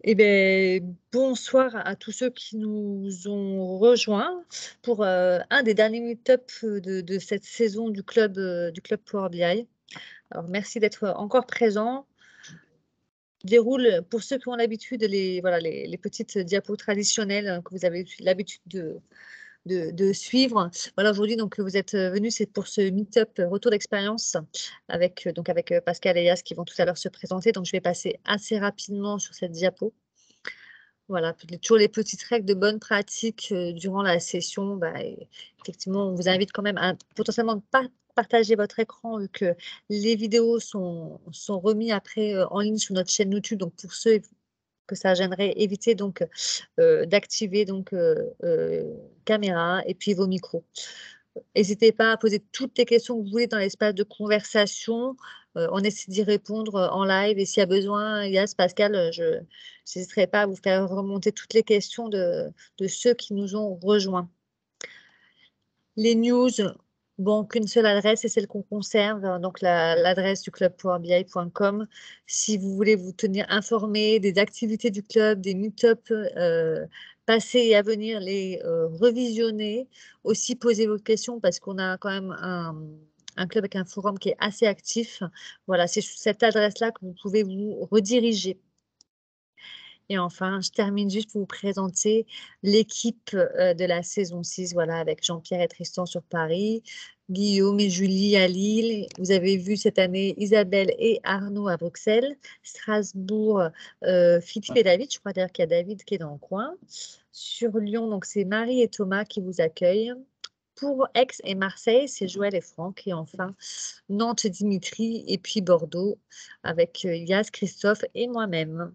Eh bien, bonsoir à tous ceux qui nous ont rejoints pour, un des derniers meet-up, de cette saison du club Power BI. Alors merci d'être encore présents. Je déroule, pour ceux qui ont l'habitude, les petites diapos traditionnelles, que vous avez l'habitude de suivre. Voilà, aujourd'hui donc vous êtes, venus, c'est pour ce meet-up, retour d'expérience avec Pascal et Yas qui vont tout à l'heure se présenter. Donc je vais passer assez rapidement sur cette diapo. Voilà, toujours les petites règles de bonne pratique, durant la session. Effectivement, on vous invite quand même à potentiellement ne pas partager votre écran, vu que les vidéos sont remis après, en ligne sur notre chaîne YouTube. Donc pour ceux que ça gênerait, évitez donc, d'activer donc, caméra et puis vos micros. N'hésitez pas à poser toutes les questions que vous voulez dans l'espace de conversation. On essaie d'y répondre, en live, et s'il y a besoin, Yas, Pascal, je n'hésiterai pas à vous faire remonter toutes les questions de ceux qui nous ont rejoints. Les news, bon, qu'une seule adresse et celle qu'on conserve, donc l'adresse du club powerbi.com. Si vous voulez vous tenir informé des activités du club, des meet-up passés et à venir, les revisionner. Aussi poser vos questions parce qu'on a quand même un club avec un forum qui est assez actif. Voilà, c'est sur cette adresse-là que vous pouvez vous rediriger. Et enfin, je termine juste pour vous présenter l'équipe, de la saison 6, voilà, avec Jean-Pierre et Tristan sur Paris, Guillaume et Julie à Lille. Vous avez vu cette année Isabelle et Arnaud à Bruxelles, Strasbourg, Philippe et David. Je crois d'ailleurs qu'il y a David qui est dans le coin. Sur Lyon, donc c'est Marie et Thomas qui vous accueillent. Pour Aix et Marseille, c'est Joël et Franck. Et enfin, Nantes, Dimitri, et puis Bordeaux avec, Yas, Christophe et moi-même.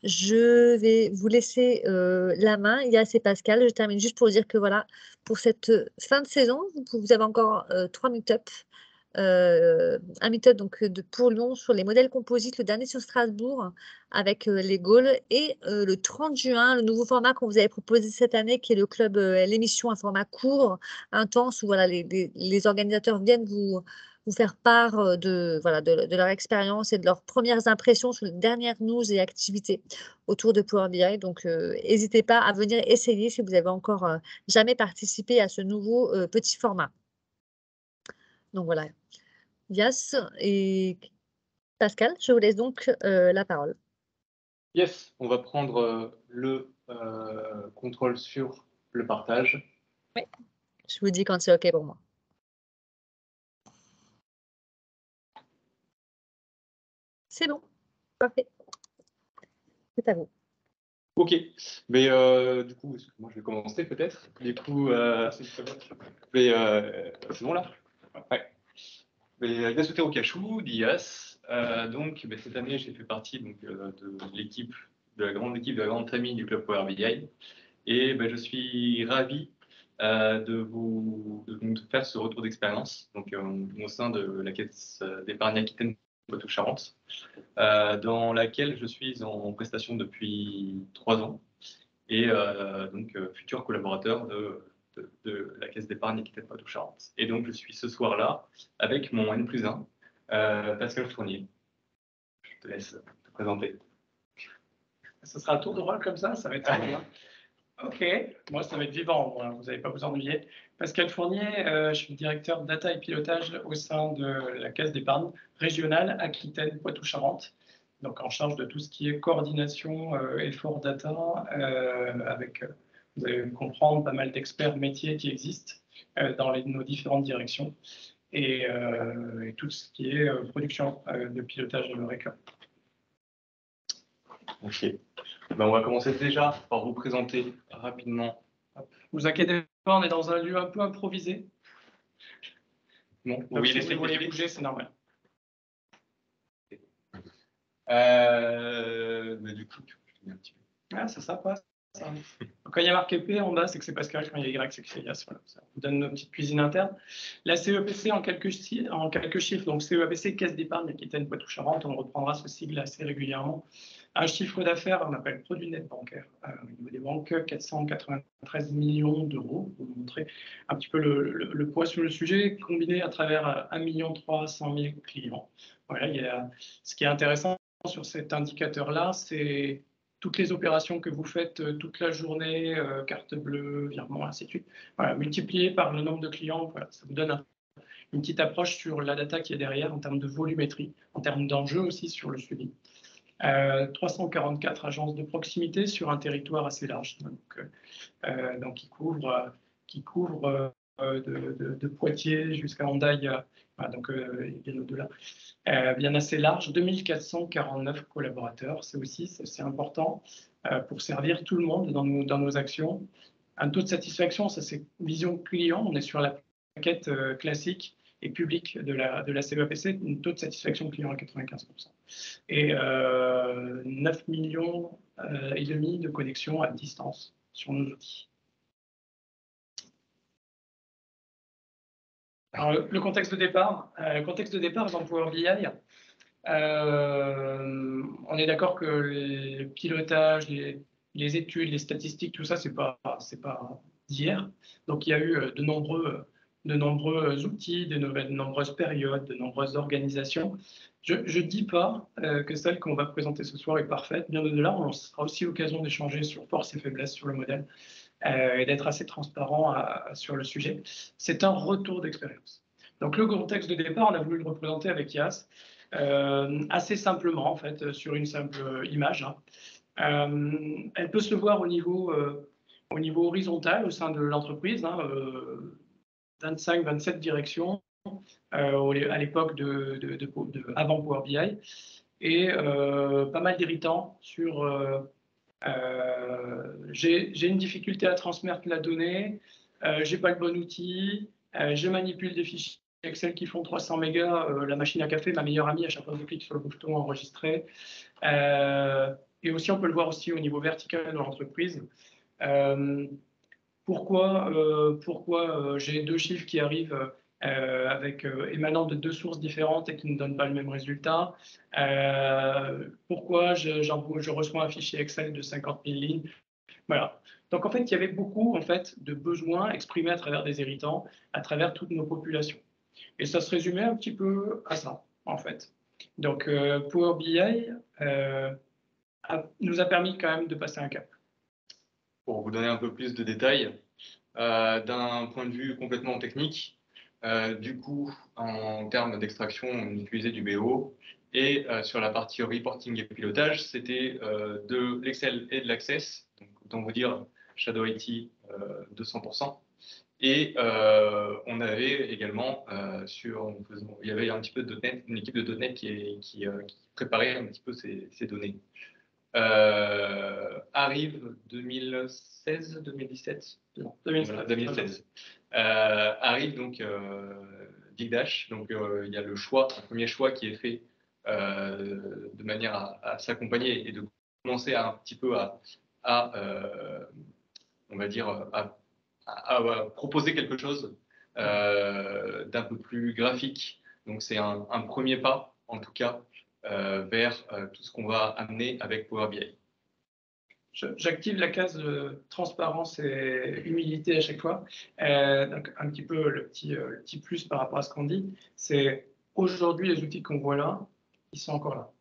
Je vais vous laisser, la main, Yas et Pascal. Je termine juste pour dire que voilà, pour cette, fin de saison, vous avez encore, 3 meet-up. Un meet-up donc, pour Lyon sur les modèles composites, le dernier sur Strasbourg avec, les Gaules, et le 30 juin, le nouveau format qu'on vous avait proposé cette année qui est le club, l'émission, un format court, intense, où voilà les organisateurs viennent vous faire part, de leur expérience et de leurs premières impressions sur les dernières news et activités autour de Power BI. Donc, hésitez pas à venir essayer si vous avez encore, jamais participé à ce nouveau, petit format. Donc voilà, Yas et Pascal, je vous laisse donc, la parole. Yes, on va prendre le contrôle sur le partage. Oui, je vous dis quand c'est OK pour moi. C'est bon, parfait. C'est à vous. Ok, mais du coup, moi je vais commencer peut-être. Du coup, mais c'est bon là? Ouais. Mais Yasuté Okashu, d'IAS. Donc, cette année, j'ai fait partie donc, de l'équipe, de la grande équipe, de la grande famille du club Power BI. Et je suis ravi de faire ce retour d'expérience donc, au sein de la caisse d'épargne Aquitaine Poitou-Charentes, dans laquelle je suis en prestation depuis 3 ans et donc futur collaborateur de la caisse d'épargne Aquitaine Poitou-Charentes. Et donc je suis ce soir-là avec mon N+1, Pascal Fournier. Je te laisse te présenter. Ce sera un tour de rôle comme ça va être très bien. Ok, moi ça va être vivant, voilà, vous n'allez pas vous ennuyer. Pascal Fournier, je suis directeur data et pilotage au sein de la Caisse d'épargne régionale Aquitaine Poitou-Charentes, donc en charge de tout ce qui est coordination, effort data, avec, vous allez comprendre, pas mal d'experts métiers qui existent dans nos différentes directions, et tout ce qui est production de pilotage de récap. Ok. On va commencer déjà par vous présenter rapidement. Vous inquiétez pas, on est dans un lieu un peu improvisé. Bon, Donc, oui, si vous voulez bouger, c'est normal. Du coup, je un petit peu. Ah, c'est sympa. Ça. Quand il y a marqué P en bas, c'est que c'est Pascal. Quand il y a Y, c'est que c'est Yas. Voilà, ça vous donne nos petites cuisines internes. La CEPC en quelques chiffres. Donc CEPC, Caisse d'épargne Aquitaine Poitou-Charentes. On reprendra ce sigle assez régulièrement. Un chiffre d'affaires, on appelle produit net bancaire. Au niveau des banques, 493 millions d'euros. Pour vous montrer un petit peu le poids sur le sujet, combiné à travers 1 300 000 clients. Voilà, ce qui est intéressant, sur cet indicateur-là, c'est toutes les opérations que vous faites toute la journée, carte bleue, virement, ainsi de suite. Voilà, multiplié par le nombre de clients, voilà, ça vous donne une petite approche sur la data qui est derrière en termes de volumétrie, en termes d'enjeux aussi sur le suivi. 344 agences de proximité sur un territoire assez large, donc qui couvre de Poitiers jusqu'à Hendaye, donc bien au-delà, bien assez large, 2449 collaborateurs, c'est important pour servir tout le monde dans nos actions. Un taux de satisfaction, ça c'est vision client, on est sur la plaquette classique et publique de la CEAPC, un taux de satisfaction client à 95%. Et 9 millions et demi de connexions à distance sur nos outils. Alors, le contexte de départ dans Power BI, on est d'accord que le pilotage, les études, les statistiques, tout ça, c'est pas d'hier. Donc, il y a eu de nombreux outils, de nombreuses périodes, de nombreuses organisations. Je ne dis pas que celle qu'on va présenter ce soir est parfaite. Bien au-delà, on sera aussi l'occasion d'échanger sur force et faiblesses sur le modèle et d'être assez transparent sur le sujet. C'est un retour d'expérience. Donc, le contexte de départ, on a voulu le représenter avec IAS. Assez simplement, en fait, sur une simple image. Elle peut se voir au niveau horizontal au sein de l'entreprise, 25-27 directions à l'époque avant Power BI, et pas mal d'irritants sur j'ai une difficulté à transmettre la donnée, j'ai pas le bon outil, je manipule des fichiers Excel qui font 300 mégas, la machine à café, ma meilleure amie, à chaque fois que je clique sur le bouton enregistrer. Et aussi, on peut le voir aussi au niveau vertical de l'entreprise. Pourquoi j'ai deux chiffres qui arrivent émanant de deux sources différentes et qui ne donnent pas le même résultat? Pourquoi je reçois un fichier Excel de 50 000 lignes? Voilà. Donc en fait, il y avait beaucoup de besoins exprimés à travers des irritants, à travers toutes nos populations. Et ça se résumait un petit peu à ça, en fait. Donc Power BI nous a permis quand même de passer un cap. Pour vous donner un peu plus de détails, d'un point de vue complètement technique, du coup, en termes d'extraction, on utilisait du BO. Et sur la partie reporting et pilotage, c'était de l'Excel et de l'Access. Donc, autant vous dire Shadow IT 200%. Et on avait également il y avait un petit peu de .NET, une équipe de .NET qui préparait un petit peu ces données. Arrive 2016-2017 Non, 2016. Voilà, 2016. Arrive donc Big Dash. Donc il y a un premier choix qui est fait de manière à s'accompagner et de commencer un petit peu on va dire, à proposer quelque chose d'un peu plus graphique. Donc c'est un premier pas, en tout cas, vers tout ce qu'on va amener avec Power BI. J'active la case transparence et humilité à chaque fois. Donc un petit peu le petit plus par rapport à ce qu'on dit, c'est aujourd'hui les outils qu'on voit là, ils sont encore là.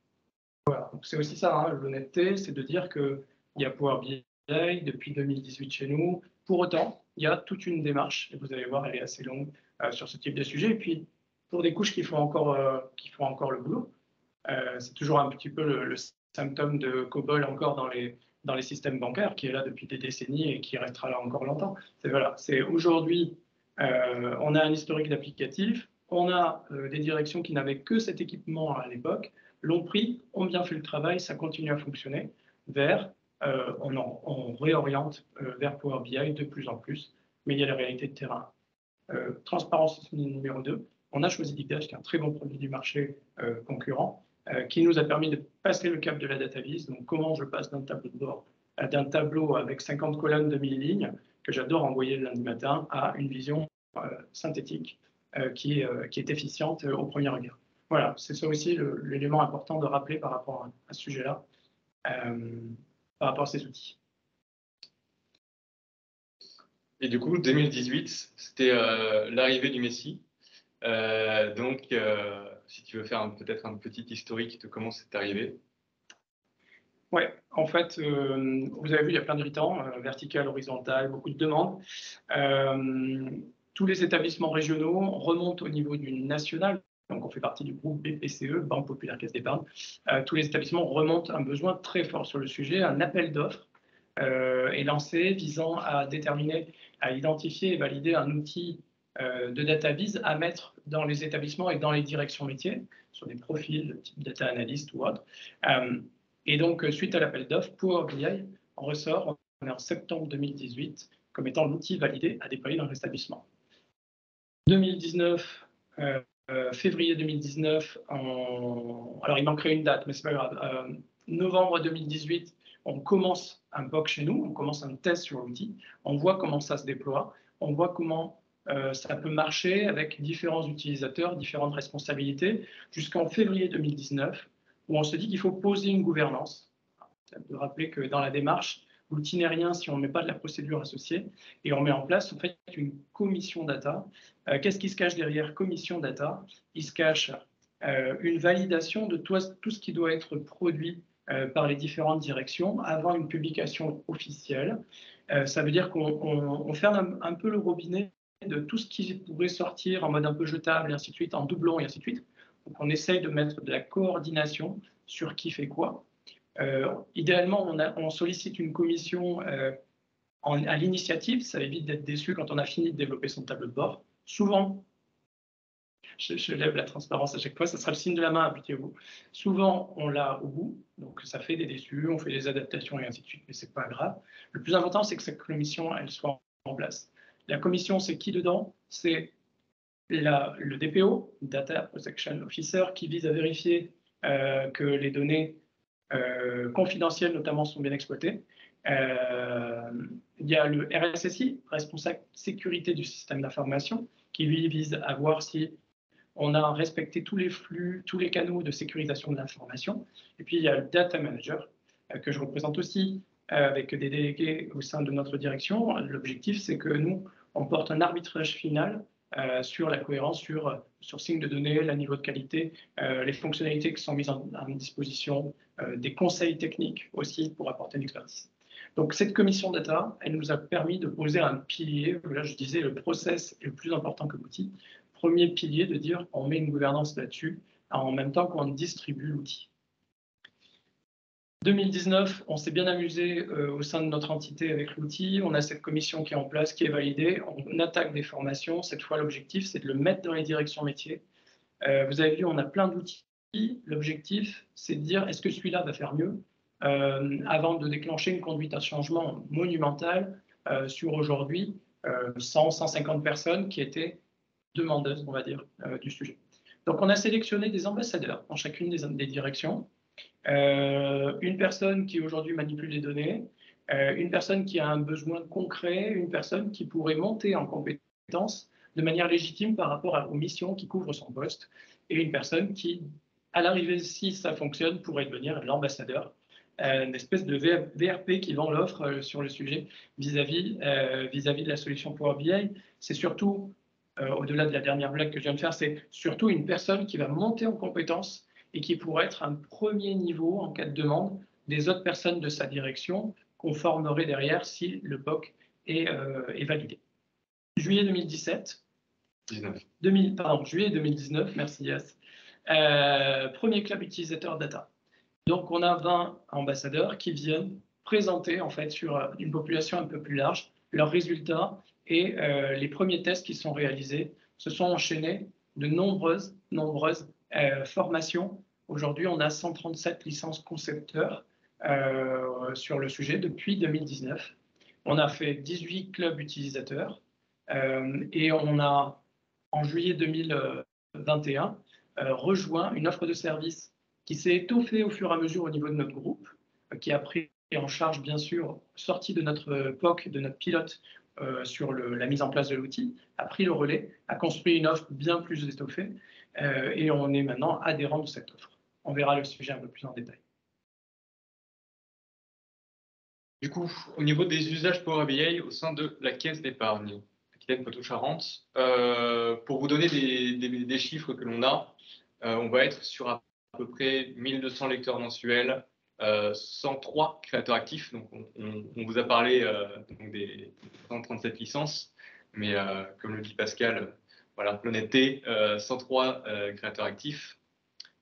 Voilà. Donc c'est aussi ça, l'honnêteté, c'est de dire qu'il y a Power BI depuis 2018 chez nous. Pour autant, il y a toute une démarche, et vous allez voir, elle est assez longue sur ce type de sujet. Et puis, pour des couches qui font encore le boulot, c'est toujours un petit peu le symptôme de COBOL encore dans les systèmes bancaires, qui est là depuis des décennies et qui restera là encore longtemps. C'est aujourd'hui, on a un historique d'applicatifs, on a des directions qui n'avaient que cet équipement à l'époque, l'ont pris, ont bien fait le travail, ça continue à fonctionner, on réoriente vers Power BI de plus en plus, mais il y a la réalité de terrain. Transparence numéro 2, on a choisi Digdash, qui est un très bon produit du marché concurrent, qui nous a permis de passer le cap de la data vis. Donc, comment je passe d'un tableau de bord, d'un tableau avec 50 colonnes de 1000 lignes, que j'adore envoyer le lundi matin, à une vision synthétique qui est efficiente au premier regard. Voilà, c'est ça aussi l'élément important de rappeler par rapport à ce sujet-là, par rapport à ces outils. Et du coup, 2018, c'était l'arrivée du Messi. Donc, si tu veux faire peut-être un petit historique de comment c'est arrivé. Ouais, en fait, vous avez vu, il y a plein d'irritants, vertical, horizontal, beaucoup de demandes. Tous les établissements régionaux remontent au niveau du national, donc on fait partie du groupe BPCE, Banque Populaire Caisse d'Épargne. Tous les établissements remontent un besoin très fort sur le sujet. Un appel d'offres est lancé visant à déterminer, à identifier et valider un outil de data vise à mettre dans les établissements et dans les directions métiers, sur des profils de type data analyst ou autre. Et donc, suite à l'appel d'offres, Power BI en ressort, on est en septembre 2018, comme étant l'outil validé à déployer dans l'établissement. 2019, février 2019, alors il manquerait une date, mais c'est pas grave. Novembre 2018, on commence un POC chez nous, on commence un test sur l'outil, on voit comment ça se déploie, on voit comment ça peut marcher avec différents utilisateurs, différentes responsabilités, jusqu'en février 2019, où on se dit qu'il faut poser une gouvernance. De rappeler que dans la démarche, l'outil n'est rien si on ne met pas de la procédure associée, et on met en place en fait une commission data. Qu'est-ce qui se cache derrière commission data? Il se cache une validation de tout ce qui doit être produit par les différentes directions avant une publication officielle. Ça veut dire qu'on ferme un peu le robinet de tout ce qui pourrait sortir en mode un peu jetable, et ainsi de suite, en doublon, et ainsi de suite. Donc on essaye de mettre de la coordination sur qui fait quoi. Idéalement, on sollicite une commission à l'initiative, ça évite d'être déçu quand on a fini de développer son tableau de bord. Souvent, je lève la transparence à chaque fois, ça sera le signe de la main, appliquez-vous. Souvent, on l'a au bout, donc ça fait des déçus, on fait des adaptations et ainsi de suite, mais c'est pas grave. Le plus important, c'est que cette commission, elle soit en place. La commission, c'est qui dedans? C'est le DPO, Data Protection Officer, qui vise à vérifier que les données confidentielles notamment sont bien exploitées. Il y a le RSSI, responsable sécurité du système d'information, qui lui vise à voir si on a respecté tous les flux, tous les canaux de sécurisation de l'information. Et puis il y a le Data Manager, que je représente aussi avec des délégués au sein de notre direction. L'objectif, c'est que nous, on porte un arbitrage final sur la cohérence, sur sourcing de données, le niveau de qualité, les fonctionnalités qui sont mises en disposition, des conseils techniques aussi pour apporter une expertise. Donc cette commission data, elle nous a permis de poser un pilier. Là, je disais, le process est le plus important que l'outil. Premier pilier, de dire on met une gouvernance là-dessus en même temps qu'on distribue l'outil. 2019, on s'est bien amusé au sein de notre entité avec l'outil. On a cette commission qui est en place, qui est validée. On attaque des formations. Cette fois, l'objectif, c'est de le mettre dans les directions métiers. Vous avez vu, on a plein d'outils. L'objectif, c'est de dire est-ce que celui-là va faire mieux avant de déclencher une conduite à changement monumentale sur aujourd'hui 100-150 personnes qui étaient demandeuses, on va dire, du sujet. Donc, on a sélectionné des ambassadeurs dans chacune des directions. Une personne qui aujourd'hui manipule les données, une personne qui a un besoin concret, une personne qui pourrait monter en compétence de manière légitime par rapport aux missions qui couvrent son poste, et une personne qui, à l'arrivée, si ça fonctionne, pourrait devenir l'ambassadeur, une espèce de VRP qui vend l'offre sur le sujet vis-à-vis de la solution Power BI. C'est surtout, au-delà de la dernière blague que je viens de faire, c'est surtout une personne qui va monter en compétence et qui pourrait être un premier niveau en cas de demande des autres personnes de sa direction qu'on formerait derrière si le POC est validé. Juillet 2017. Juillet 2019, merci Yas. Premier club utilisateur data. Donc on a 20 ambassadeurs qui viennent présenter en fait sur une population un peu plus large leurs résultats et les premiers tests qui sont réalisés. Se sont enchaînés de nombreuses formations. Aujourd'hui, on a 137 licences concepteurs sur le sujet depuis 2019. On a fait 18 clubs utilisateurs et on a, en juillet 2021, rejoint une offre de service qui s'est étoffée au fur et à mesure au niveau de notre groupe, qui a pris en charge, bien sûr, sortie de notre POC, de notre pilote sur la mise en place de l'outil, a pris le relais, a construit une offre bien plus étoffée, et on est maintenant adhérent de cette offre. On verra le sujet un peu plus en détail. Du coup, au niveau des usages Power BI au sein de la caisse d'épargne, Aquitaine Poitou-Charentes. Pour vous donner des chiffres que l'on a, on va être sur à peu près 1200 lecteurs mensuels, 103 créateurs actifs. Donc on vous a parlé donc des 137 licences, mais comme le dit Pascal, voilà, l'honnêteté, 103 créateurs actifs,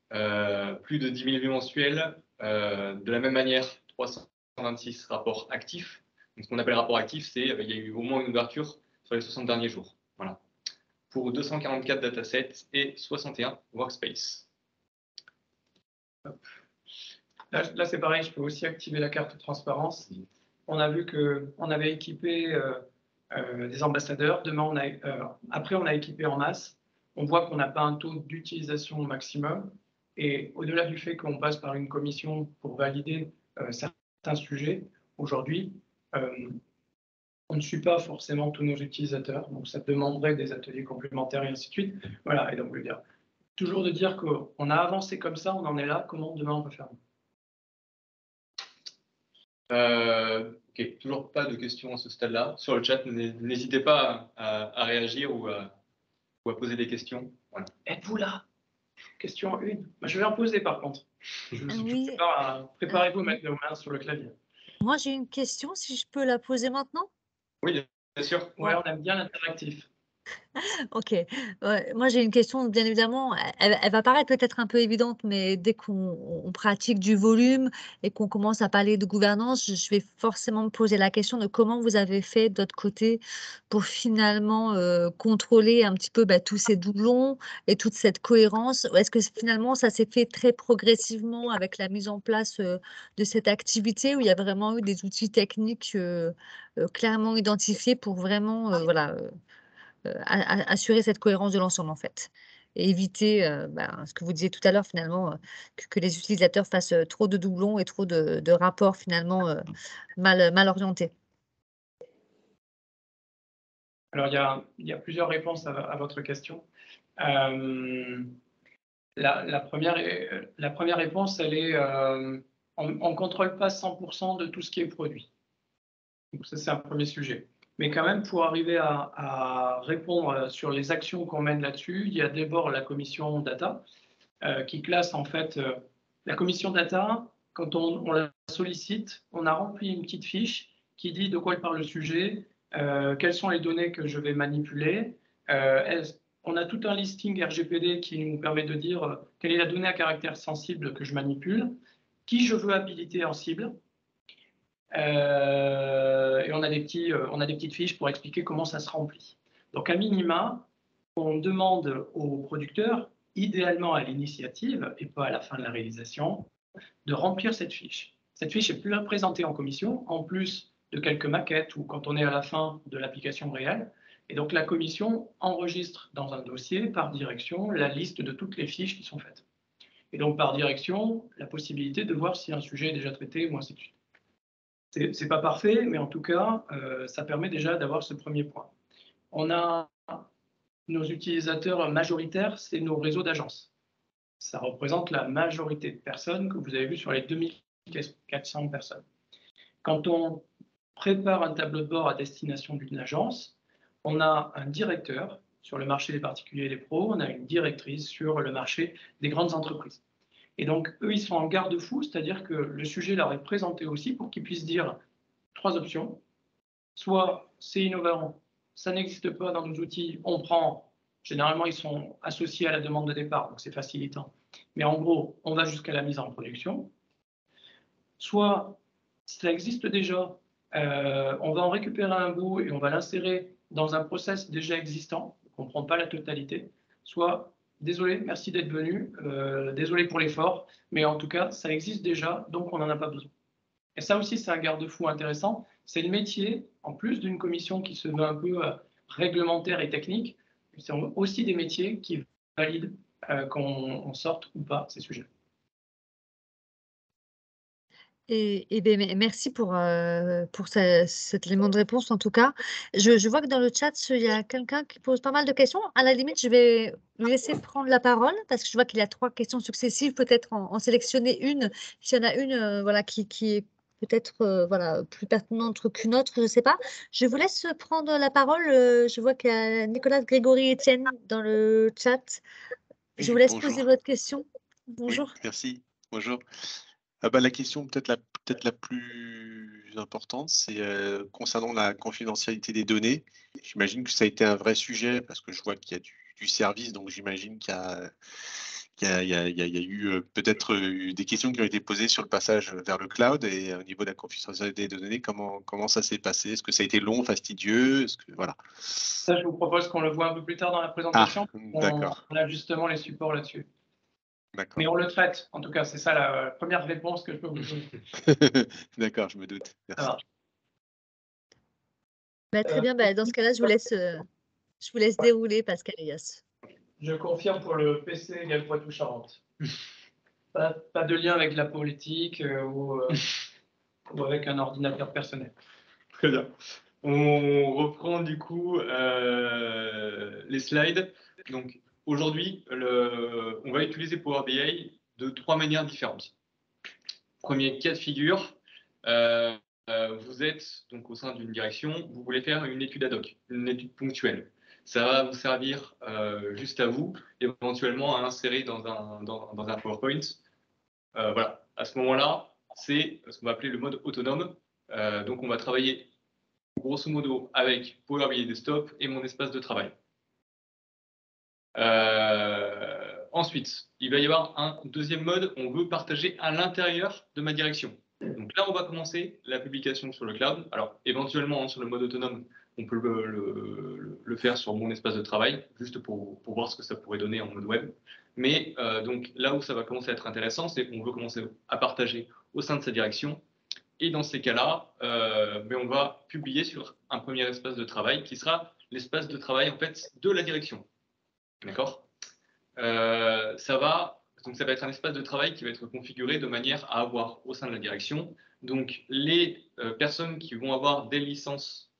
plus de 10 000 vues mensuelles. De la même manière, 326 rapports actifs. Donc, ce qu'on appelle rapport actif, c'est il y a eu au moins une ouverture sur les 60 derniers jours. Voilà. Pour 244 datasets et 61 workspaces. Là c'est pareil, je peux aussi activer la carte transparence. On a vu qu'on avait équipé des ambassadeurs. Après, on a équipé en masse. On voit qu'on n'a pas un taux d'utilisation au maximum. Et au-delà du fait qu'on passe par une commission pour valider certains sujets, aujourd'hui, on ne suit pas forcément tous nos utilisateurs. Donc, ça demanderait des ateliers complémentaires et ainsi de suite. Voilà, et donc, je veux dire, toujours de dire qu'on a avancé comme ça, on en est là, comment demain on peut faire? Ok, toujours pas de questions à ce stade-là. Sur le chat, n'hésitez pas à réagir ou à poser des questions. Voilà. Êtes-vous là? Question 1. Je vais en poser par contre. Oui. Préparez-vous à mettre nos mains sur le clavier. Moi, j'ai une question, si je peux la poser maintenant? Oui, bien sûr. Ouais, on aime bien l'interactif. OK. Ouais, moi, j'ai une question, bien évidemment, elle va paraître peut-être un peu évidente, mais dès qu'on pratique du volume et qu'on commence à parler de gouvernance, je vais forcément me poser la question de comment vous avez fait de votre côté pour finalement, contrôler un petit peu, tous ces doublons et toute cette cohérence? Ou est-ce que finalement ça s'est fait très progressivement avec la mise en place, de cette activité où il y a vraiment eu des outils techniques, clairement identifiés pour vraiment, voilà, assurer cette cohérence de l'ensemble, en fait, et éviter, ce que vous disiez tout à l'heure finalement, que les utilisateurs fassent, trop de doublons et trop de rapports finalement, mal orientés. Alors, il y a plusieurs réponses à votre question. La première réponse, elle est on ne contrôle pas 100% de tout ce qui est produit. Donc ça, c'est un premier sujet. Mais quand même, pour arriver à répondre sur les actions qu'on mène là-dessus, il y a d'abord la commission data qui classe en fait la commission data. Quand on la sollicite, on a rempli une petite fiche qui dit de quoi elle parle le sujet, quelles sont les données que je vais manipuler. On a tout un listing RGPD qui nous permet de dire quelle est la donnée à caractère sensible que je manipule, qui je veux habiliter en cible. Et on a des petites fiches pour expliquer comment ça se remplit. Donc, à minima, on demande aux producteurs, idéalement à l'initiative et pas à la fin de la réalisation, de remplir cette fiche. Cette fiche est plus présentée en commission, en plus de quelques maquettes ou quand on est à la fin de l'application réelle. Et donc, la commission enregistre dans un dossier, par direction, la liste de toutes les fiches qui sont faites. Et donc, par direction, la possibilité de voir si un sujet est déjà traité ou ainsi de suite. C'est pas parfait, mais en tout cas, ça permet déjà d'avoir ce premier point. On a nos utilisateurs majoritaires, c'est nos réseaux d'agences. Ça représente la majorité de personnes que vous avez vues sur les 2400 personnes. Quand on prépare un tableau de bord à destination d'une agence, on a un directeur sur le marché des particuliers et des pros, on a une directrice sur le marché des grandes entreprises. Et donc, eux, ils sont en garde-fou, c'est-à-dire que le sujet leur est présenté aussi pour qu'ils puissent dire 3 options. Soit c'est innovant, ça n'existe pas dans nos outils, on prend. Généralement, ils sont associés à la demande de départ, donc c'est facilitant. Mais en gros, on va jusqu'à la mise en production. Soit ça existe déjà, on va en récupérer un bout et on va l'insérer dans un process déjà existant, on ne prend pas la totalité. Soit désolé, merci d'être venu, désolé pour l'effort, mais en tout cas, ça existe déjà, donc on n'en a pas besoin. Et ça aussi, c'est un garde-fou intéressant. C'est le métier, en plus d'une commission qui se veut un peu réglementaire et technique, c'est aussi des métiers qui valident qu'on sorte ou pas ces sujets. Et merci pour cet élément de réponse, en tout cas. Je vois que dans le chat, il y a quelqu'un qui pose pas mal de questions. À la limite, je vais lui laisser prendre la parole parce que je vois qu'il y a 3 questions successives, peut-être en sélectionner une. S'il y en a une voilà, qui est peut-être voilà, plus pertinente qu'une autre, je ne sais pas. Je vous laisse prendre la parole. Je vois qu'il y a Nicolas, Grégory, Étienne dans le chat. Je vous laisse poser Bonjour. votre question. Oui, Bonjour. merci. Bonjour. La question peut-être la plus importante, c'est concernant la confidentialité des données. J'imagine que ça a été un vrai sujet parce que je vois qu'il y a du service, donc j'imagine qu'il y a eu peut-être des questions qui ont été posées sur le passage vers le cloud et au niveau de la confidentialité des données, comment ça s'est passé? Est-ce que ça a été long, fastidieux? Voilà. Ça, je vous propose qu'on le voit un peu plus tard dans la présentation. D'accord. On a justement les supports là-dessus. D'accord. Mais on le traite, en tout cas, c'est ça la première réponse que je peux vous donner. D'accord, je me doute. Ça Merci. marche. Très bien, dans ce cas-là, je vous laisse dérouler, Pascal Elias. Je confirme pour le PC égal Poitou-Charentes. Pas de lien avec la politique ou avec un ordinateur personnel. Très bien. On reprend du coup les slides. Donc aujourd'hui, on va utiliser Power BI de 3 manières différentes. Premier cas de figure, vous êtes donc au sein d'une direction, vous voulez faire une étude ad hoc, une étude ponctuelle. Ça va vous servir juste à vous, éventuellement à insérer dans un PowerPoint. Voilà. À ce moment-là, c'est ce qu'on va appeler le mode autonome. Donc on va travailler grosso modo avec Power BI Desktop et mon espace de travail. Ensuite, il va y avoir un deuxième mode, on veut partager à l'intérieur de ma direction. Donc là, on va commencer la publication sur le cloud. Alors, éventuellement, sur le mode autonome, on peut le faire sur mon espace de travail, juste pour voir ce que ça pourrait donner en mode web. Mais donc là où ça va commencer à être intéressant, c'est qu'on veut commencer à partager au sein de sa direction. Et dans ces cas-là, on va publier sur un premier espace de travail qui sera l'espace de travail en fait de la direction. D'accord ? Ça va être un espace de travail qui va être configuré de manière à avoir au sein de la direction donc les personnes qui vont avoir des licences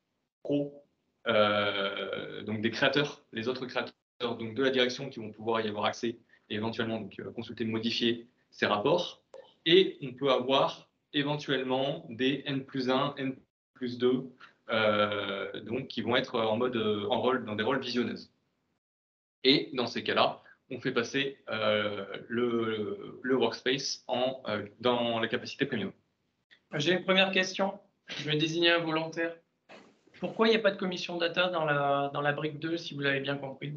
pro, donc des créateurs, les autres créateurs donc de la direction qui vont pouvoir y avoir accès et éventuellement donc, consulter, modifier ces rapports. Et on peut avoir éventuellement des N+1, N+2 donc qui vont être en dans des rôles visionneuses. Et dans ces cas-là, on fait passer le workspace dans la capacité premium. J'ai une première question. Je vais désigner un volontaire. Pourquoi il n'y a pas de commission data dans la brique 2, si vous l'avez bien compris?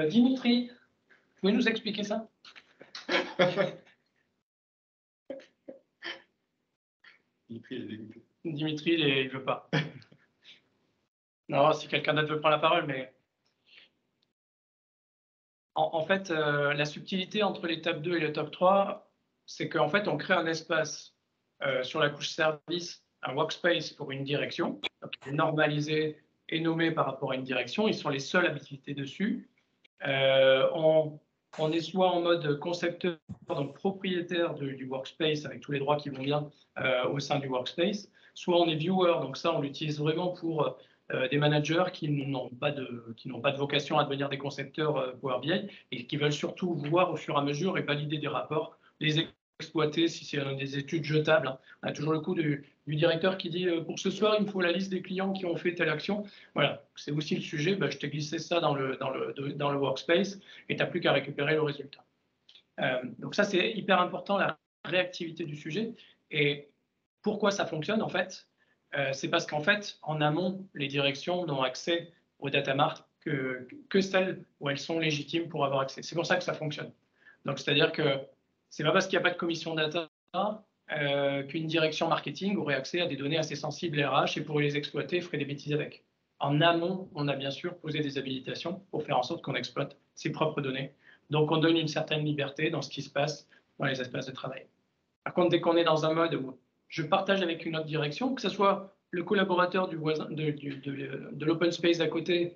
Dimitri, vous pouvez nous expliquer ça? Dimitri, il est dégoûté. Dimitri, il ne veut pas. Non, si quelqu'un d'autre veut prendre la parole, mais en fait, la subtilité entre l'étape 2 et l'étape 3, c'est qu'en fait, on crée un espace sur la couche service, un workspace pour une direction, donc il est normalisé et nommé par rapport à une direction. Ils sont les seuls habilités dessus. On est soit en mode concepteur, donc propriétaire du workspace avec tous les droits qui vont bien au sein du workspace, soit on est viewer, donc ça on l'utilise vraiment pour des managers qui n'ont pas de vocation à devenir des concepteurs Power BI et qui veulent surtout voir au fur et à mesure et valider des rapports, les exploiter si c'est des études jetables. Hein. On a toujours le coup du directeur qui dit pour ce soir il me faut la liste des clients qui ont fait telle action. Voilà, c'est aussi le sujet. Je t'ai glissé ça dans le workspace et tu n'as plus qu'à récupérer le résultat. Donc ça c'est hyper important, la réactivité du sujet. Et pourquoi ça fonctionne en fait? C'est parce qu'en fait, en amont, les directions n'ont accès aux data marts que celles où elles sont légitimes pour avoir accès. C'est pour ça que ça fonctionne. Donc, c'est-à-dire que c'est pas parce qu'il n'y a pas de commission data qu'une direction marketing aurait accès à des données assez sensibles RH et pourrait les exploiter et ferait des bêtises avec. En amont, on a bien sûr posé des habilitations pour faire en sorte qu'on exploite ses propres données. Donc, on donne une certaine liberté dans ce qui se passe dans les espaces de travail. Par contre, dès qu'on est dans un mode où je partage avec une autre direction, que ce soit le collaborateur du voisin, de l'open space à côté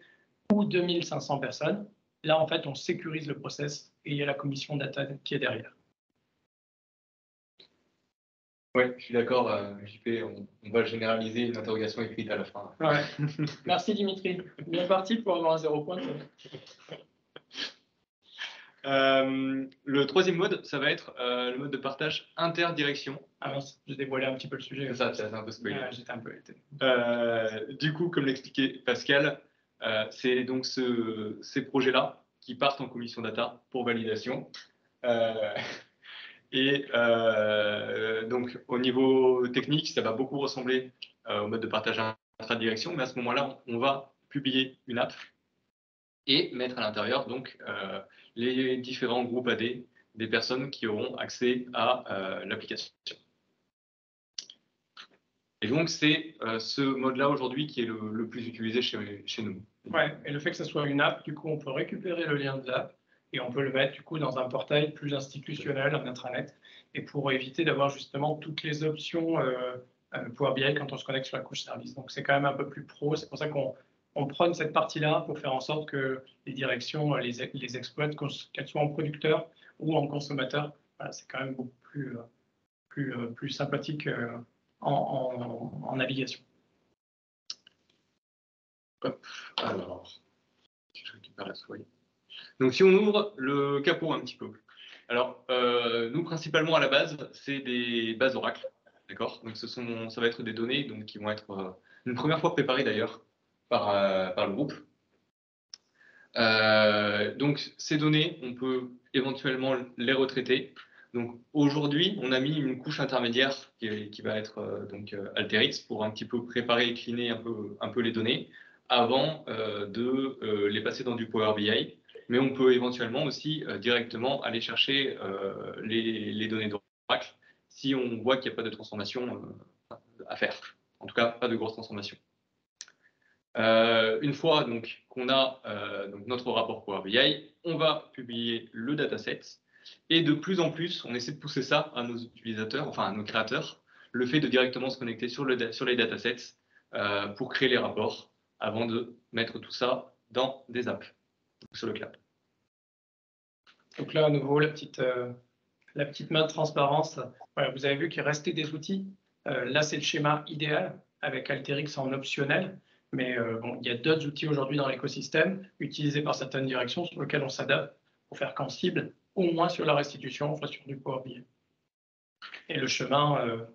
ou 2500 personnes, là, en fait, on sécurise le process et il y a la commission data qui est derrière. Oui, je suis d'accord, JP, on va généraliser une interrogation écrite à la fin. Ouais. Merci Dimitri. Bien parti pour avoir un 0 point. Le troisième mode, ça va être le mode de partage interdirection. Ah mince, j'ai dévoilé un petit peu le sujet. C'est ça, tu as un peu spoilé. J'étais un peu été. Du coup, comme l'expliquait Pascal, c'est donc ces projets-là qui partent en commission data pour validation. Donc, au niveau technique, ça va beaucoup ressembler au mode de partage intradirection, mais à ce moment-là, on va publier une app et mettre à l'intérieur donc les différents groupes AD des personnes qui auront accès à l'application. Et donc, c'est ce mode-là aujourd'hui qui est le plus utilisé chez nous. Ouais, et le fait que ce soit une app, du coup, on peut récupérer le lien de l'app et on peut le mettre du coup dans un portail plus institutionnel, un intranet, et pour éviter d'avoir justement toutes les options Power BI quand on se connecte sur la couche service. Donc c'est quand même un peu plus pro, c'est pour ça qu'on prône cette partie-là pour faire en sorte que les directions les exploitent, qu'elles soient en producteur ou en consommateur. Voilà, c'est quand même beaucoup plus sympathique en navigation. Hop. Alors, je récupère la souris. Donc, si on ouvre le capot un petit peu. Alors, nous, principalement, à la base, c'est des bases Oracle. D'accord. Donc, ça va être des données donc, qui vont être une première fois préparées d'ailleurs par le groupe. Donc, ces données, on peut éventuellement les retraiter. Donc, aujourd'hui, on a mis une couche intermédiaire qui va être Alteryx pour un petit peu préparer et cleaner un peu les données avant de les passer dans du Power BI. Mais on peut éventuellement aussi directement aller chercher les données d'Oracle si on voit qu'il n'y a pas de transformation à faire. En tout cas, pas de grosse transformation. Une fois donc qu'on a donc notre rapport Power BI, on va publier le dataset. Et de plus en plus, on essaie de pousser ça à nos utilisateurs, enfin à nos créateurs, le fait de directement se connecter sur les datasets pour créer les rapports avant de mettre tout ça dans des apps sur le cloud. Donc là, à nouveau, la petite main de transparence. Voilà, vous avez vu qu'il restait des outils. Là, c'est le schéma idéal avec Alteryx en optionnel. Mais bon, il y a d'autres outils aujourd'hui dans l'écosystème utilisés par certaines directions sur lesquels on s'adapte pour faire qu'en cible, au moins sur la restitution, on soit sur du Power BI. Et le chemin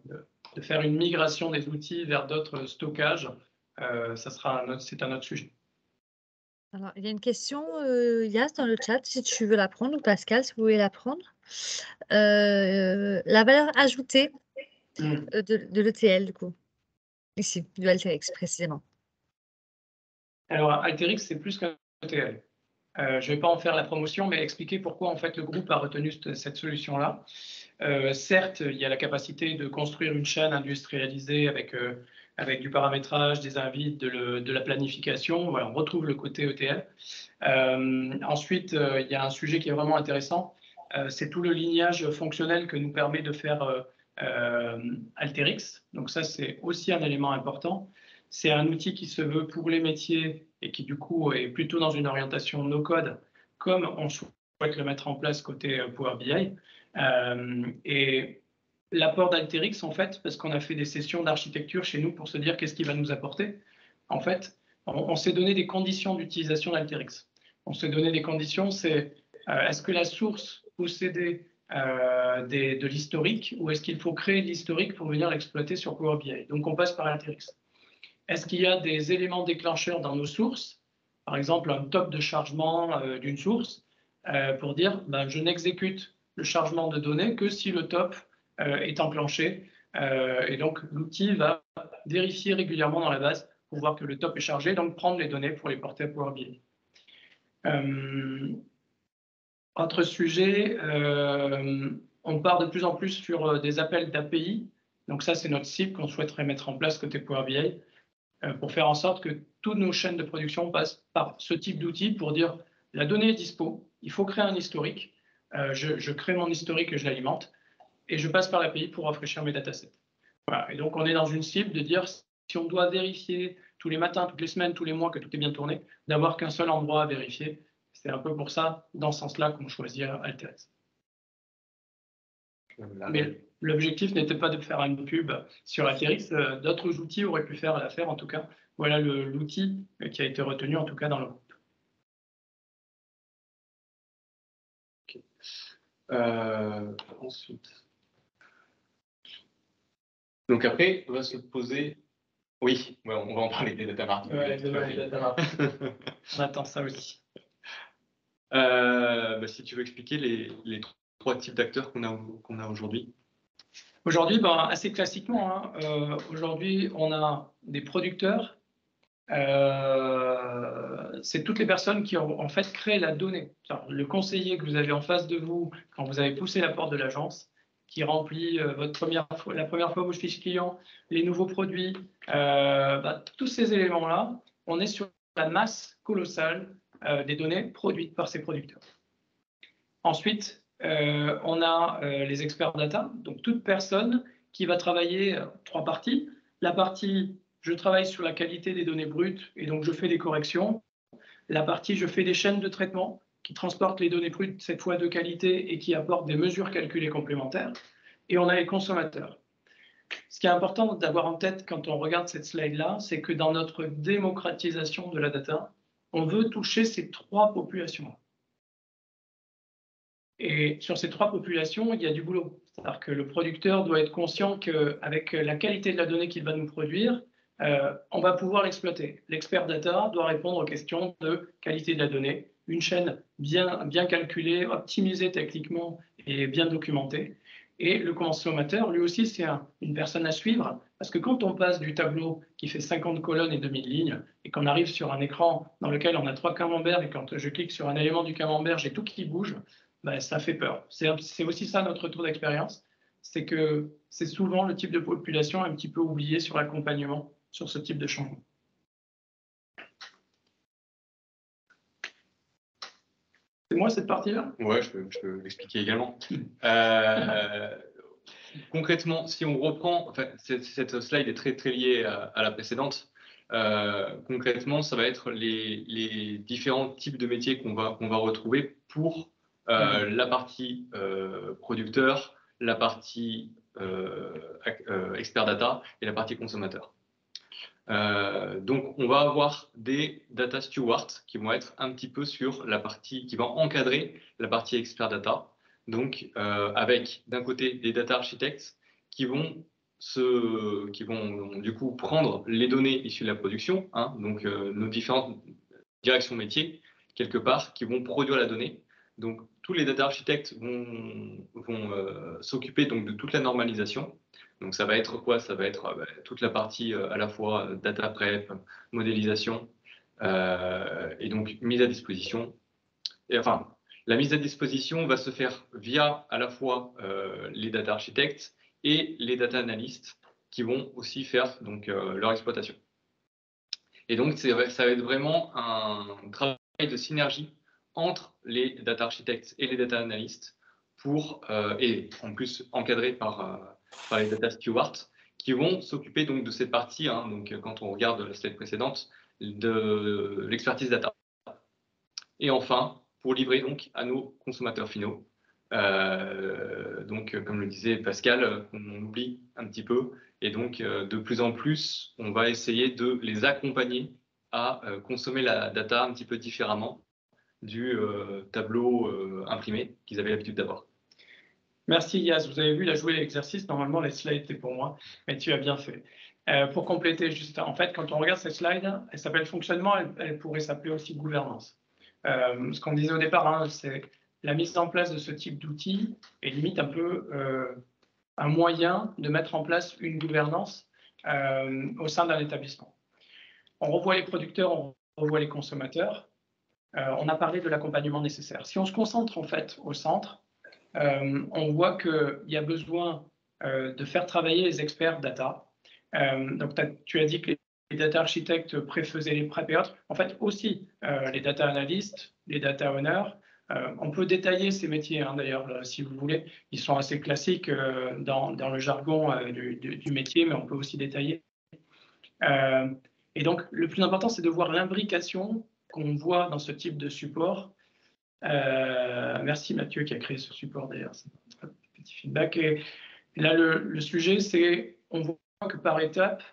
de faire une migration des outils vers d'autres stockages, c'est un autre sujet. Alors, il y a une question, Yas, dans le chat, si tu veux la prendre, ou Pascal, si vous voulez la prendre. La valeur ajoutée de l'ETL, du coup, ici, du Alteryx, précisément. Alors, Alteryx, c'est plus qu'un ETL. Je ne vais pas en faire la promotion, mais expliquer pourquoi en fait le groupe a retenu cette solution-là. Certes, il y a la capacité de construire une chaîne industrialisée avec du paramétrage, des invites, de la planification. Voilà, on retrouve le côté ETL. Ensuite, il y a un sujet qui est vraiment intéressant. C'est tout le lignage fonctionnel que nous permet de faire Alteryx. Donc ça, c'est aussi un élément important. C'est un outil qui se veut pour les métiers et qui, du coup, est plutôt dans une orientation no-code, comme on souhaite le mettre en place côté Power BI. Et l'apport d'Alterix, en fait, parce qu'on a fait des sessions d'architecture chez nous pour se dire qu'est-ce qu'il va nous apporter, en fait, on s'est donné des conditions d'utilisation d'Alterix. On s'est donné des conditions, c'est est-ce que la source possédait de l'historique ou est-ce qu'il faut créer de l'historique pour venir l'exploiter sur Power BI? Donc, on passe par Alterix. Est-ce qu'il y a des éléments déclencheurs dans nos sources? Par exemple, un top de chargement d'une source pour dire ben, je n'exécute le chargement de données que si le top est enclenché. Et donc, l'outil va vérifier régulièrement dans la base pour voir que le top est chargé, donc prendre les données pour les porter à Power BI. Autre sujet, on part de plus en plus sur des appels d'API. Donc ça, c'est notre cible qu'on souhaiterait mettre en place côté Power BI pour faire en sorte que toutes nos chaînes de production passent par ce type d'outil pour dire la donnée est dispo, il faut créer un historique, je crée mon historique et je l'alimente, et je passe par l'API pour rafraîchir mes datasets. Voilà. Et donc on est dans une cible de dire si on doit vérifier tous les matins, toutes les semaines, tous les mois que tout est bien tourné, d'avoir qu'un seul endroit à vérifier. C'est un peu pour ça, dans ce sens-là, qu'on choisit Alteryx. Mais l'objectif n'était pas de faire une pub sur Alteryx. D'autres outils auraient pu faire l'affaire, en tout cas. Voilà l'outil qui a été retenu, en tout cas, dans le groupe. Ensuite. Donc après, on va se poser. Oui, ouais, on va en parler des data marts. Ouais, les data marts. On attend ça aussi. Si tu veux expliquer les 3 types d'acteurs qu'on a aujourd'hui. Aujourd'hui, assez classiquement, aujourd'hui, on a des producteurs. C'est toutes les personnes qui ont en fait créé la donnée. Le conseiller que vous avez en face de vous quand vous avez poussé la porte de l'agence, qui remplit la première fois vos fiches clients, les nouveaux produits, tous ces éléments-là, on est sur la masse colossale des données produites par ces producteurs. Ensuite, on a les experts data, donc toute personne qui va travailler 3 parties. La partie, je travaille sur la qualité des données brutes et donc je fais des corrections. La partie, je fais des chaînes de traitement qui transportent les données brutes, cette fois de qualité, et qui apportent des mesures calculées complémentaires. Et on a les consommateurs. Ce qui est important d'avoir en tête quand on regarde cette slide-là, c'est que dans notre démocratisation de la data, on veut toucher ces 3 populations. Et sur ces 3 populations, il y a du boulot. C'est-à-dire que le producteur doit être conscient qu'avec la qualité de la donnée qu'il va nous produire, on va pouvoir l'exploiter. L'expert data doit répondre aux questions de qualité de la donnée, une chaîne bien calculée, optimisée techniquement et bien documentée. Et le consommateur, lui aussi, c'est une personne à suivre, parce que quand on passe du tableau qui fait 50 colonnes et 2000 lignes, et qu'on arrive sur un écran dans lequel on a 3 camemberts, et quand je clique sur un élément du camembert, j'ai tout qui bouge, ça fait peur. C'est aussi ça notre retour d'expérience, c'est que c'est souvent le type de population un petit peu oublié sur l'accompagnement sur ce type de changement. C'est moi cette partie-là? Ouais, je peux l'expliquer également. Concrètement, si on reprend, enfin, cette slide est très, très liée à la précédente. Concrètement, ça va être les différents types de métiers qu'on va retrouver pour la partie producteur, la partie expert data et la partie consommateur. Donc, on va avoir des data stewards qui vont être un petit peu sur la partie, qui vont encadrer la partie expert data. Donc, avec d'un côté des data architects qui vont du coup prendre les données issues de la production, donc nos différentes directions métiers, quelque part, qui vont produire la donnée. Donc, tous les data architects vont s'occuper donc de toute la normalisation. Donc, ça va être quoi? Ça va être toute la partie à la fois data prep, modélisation, et donc mise à disposition. Et, enfin, la mise à disposition va se faire via à la fois les data architects et les data analysts qui vont aussi faire donc, leur exploitation. Et donc, ça va être vraiment un travail de synergie entre les data architects et les data analysts et en plus encadré par les data stewards qui vont s'occuper donc de cette partie, donc quand on regarde la slide précédente, de l'expertise data. Et enfin, pour livrer donc à nos consommateurs finaux. Donc, comme le disait Pascal, on oublie un petit peu. Et donc, de plus en plus, on va essayer de les accompagner à consommer la data un petit peu différemment du tableau imprimé qu'ils avaient l'habitude d'avoir. Merci Yas, vous avez vu, il a joué l'exercice. Normalement, les slides étaient pour moi, mais tu as bien fait. Pour compléter, juste, en fait, quand on regarde cette slide, elle s'appelle fonctionnement, elle pourrait s'appeler aussi gouvernance. Ce qu'on disait au départ, c'est la mise en place de ce type d'outils est limite un peu un moyen de mettre en place une gouvernance au sein d'un établissement. On revoit les producteurs, on revoit les consommateurs. On a parlé de l'accompagnement nécessaire. Si on se concentre en fait au centre, on voit qu'il y a besoin de faire travailler les experts data. Donc, tu as dit que les data architectes préfaisaient les prep et autres. En fait, aussi, les data analysts, les data owners, on peut détailler ces métiers, d'ailleurs, si vous voulez. Ils sont assez classiques dans le jargon du métier, mais on peut aussi détailler. Et donc, le plus important, c'est de voir l'imbrication qu'on voit dans ce type de support. Merci Mathieu qui a créé ce support, d'ailleurs, c'est un petit feedback. Et là, le sujet, c'est on voit que par étape,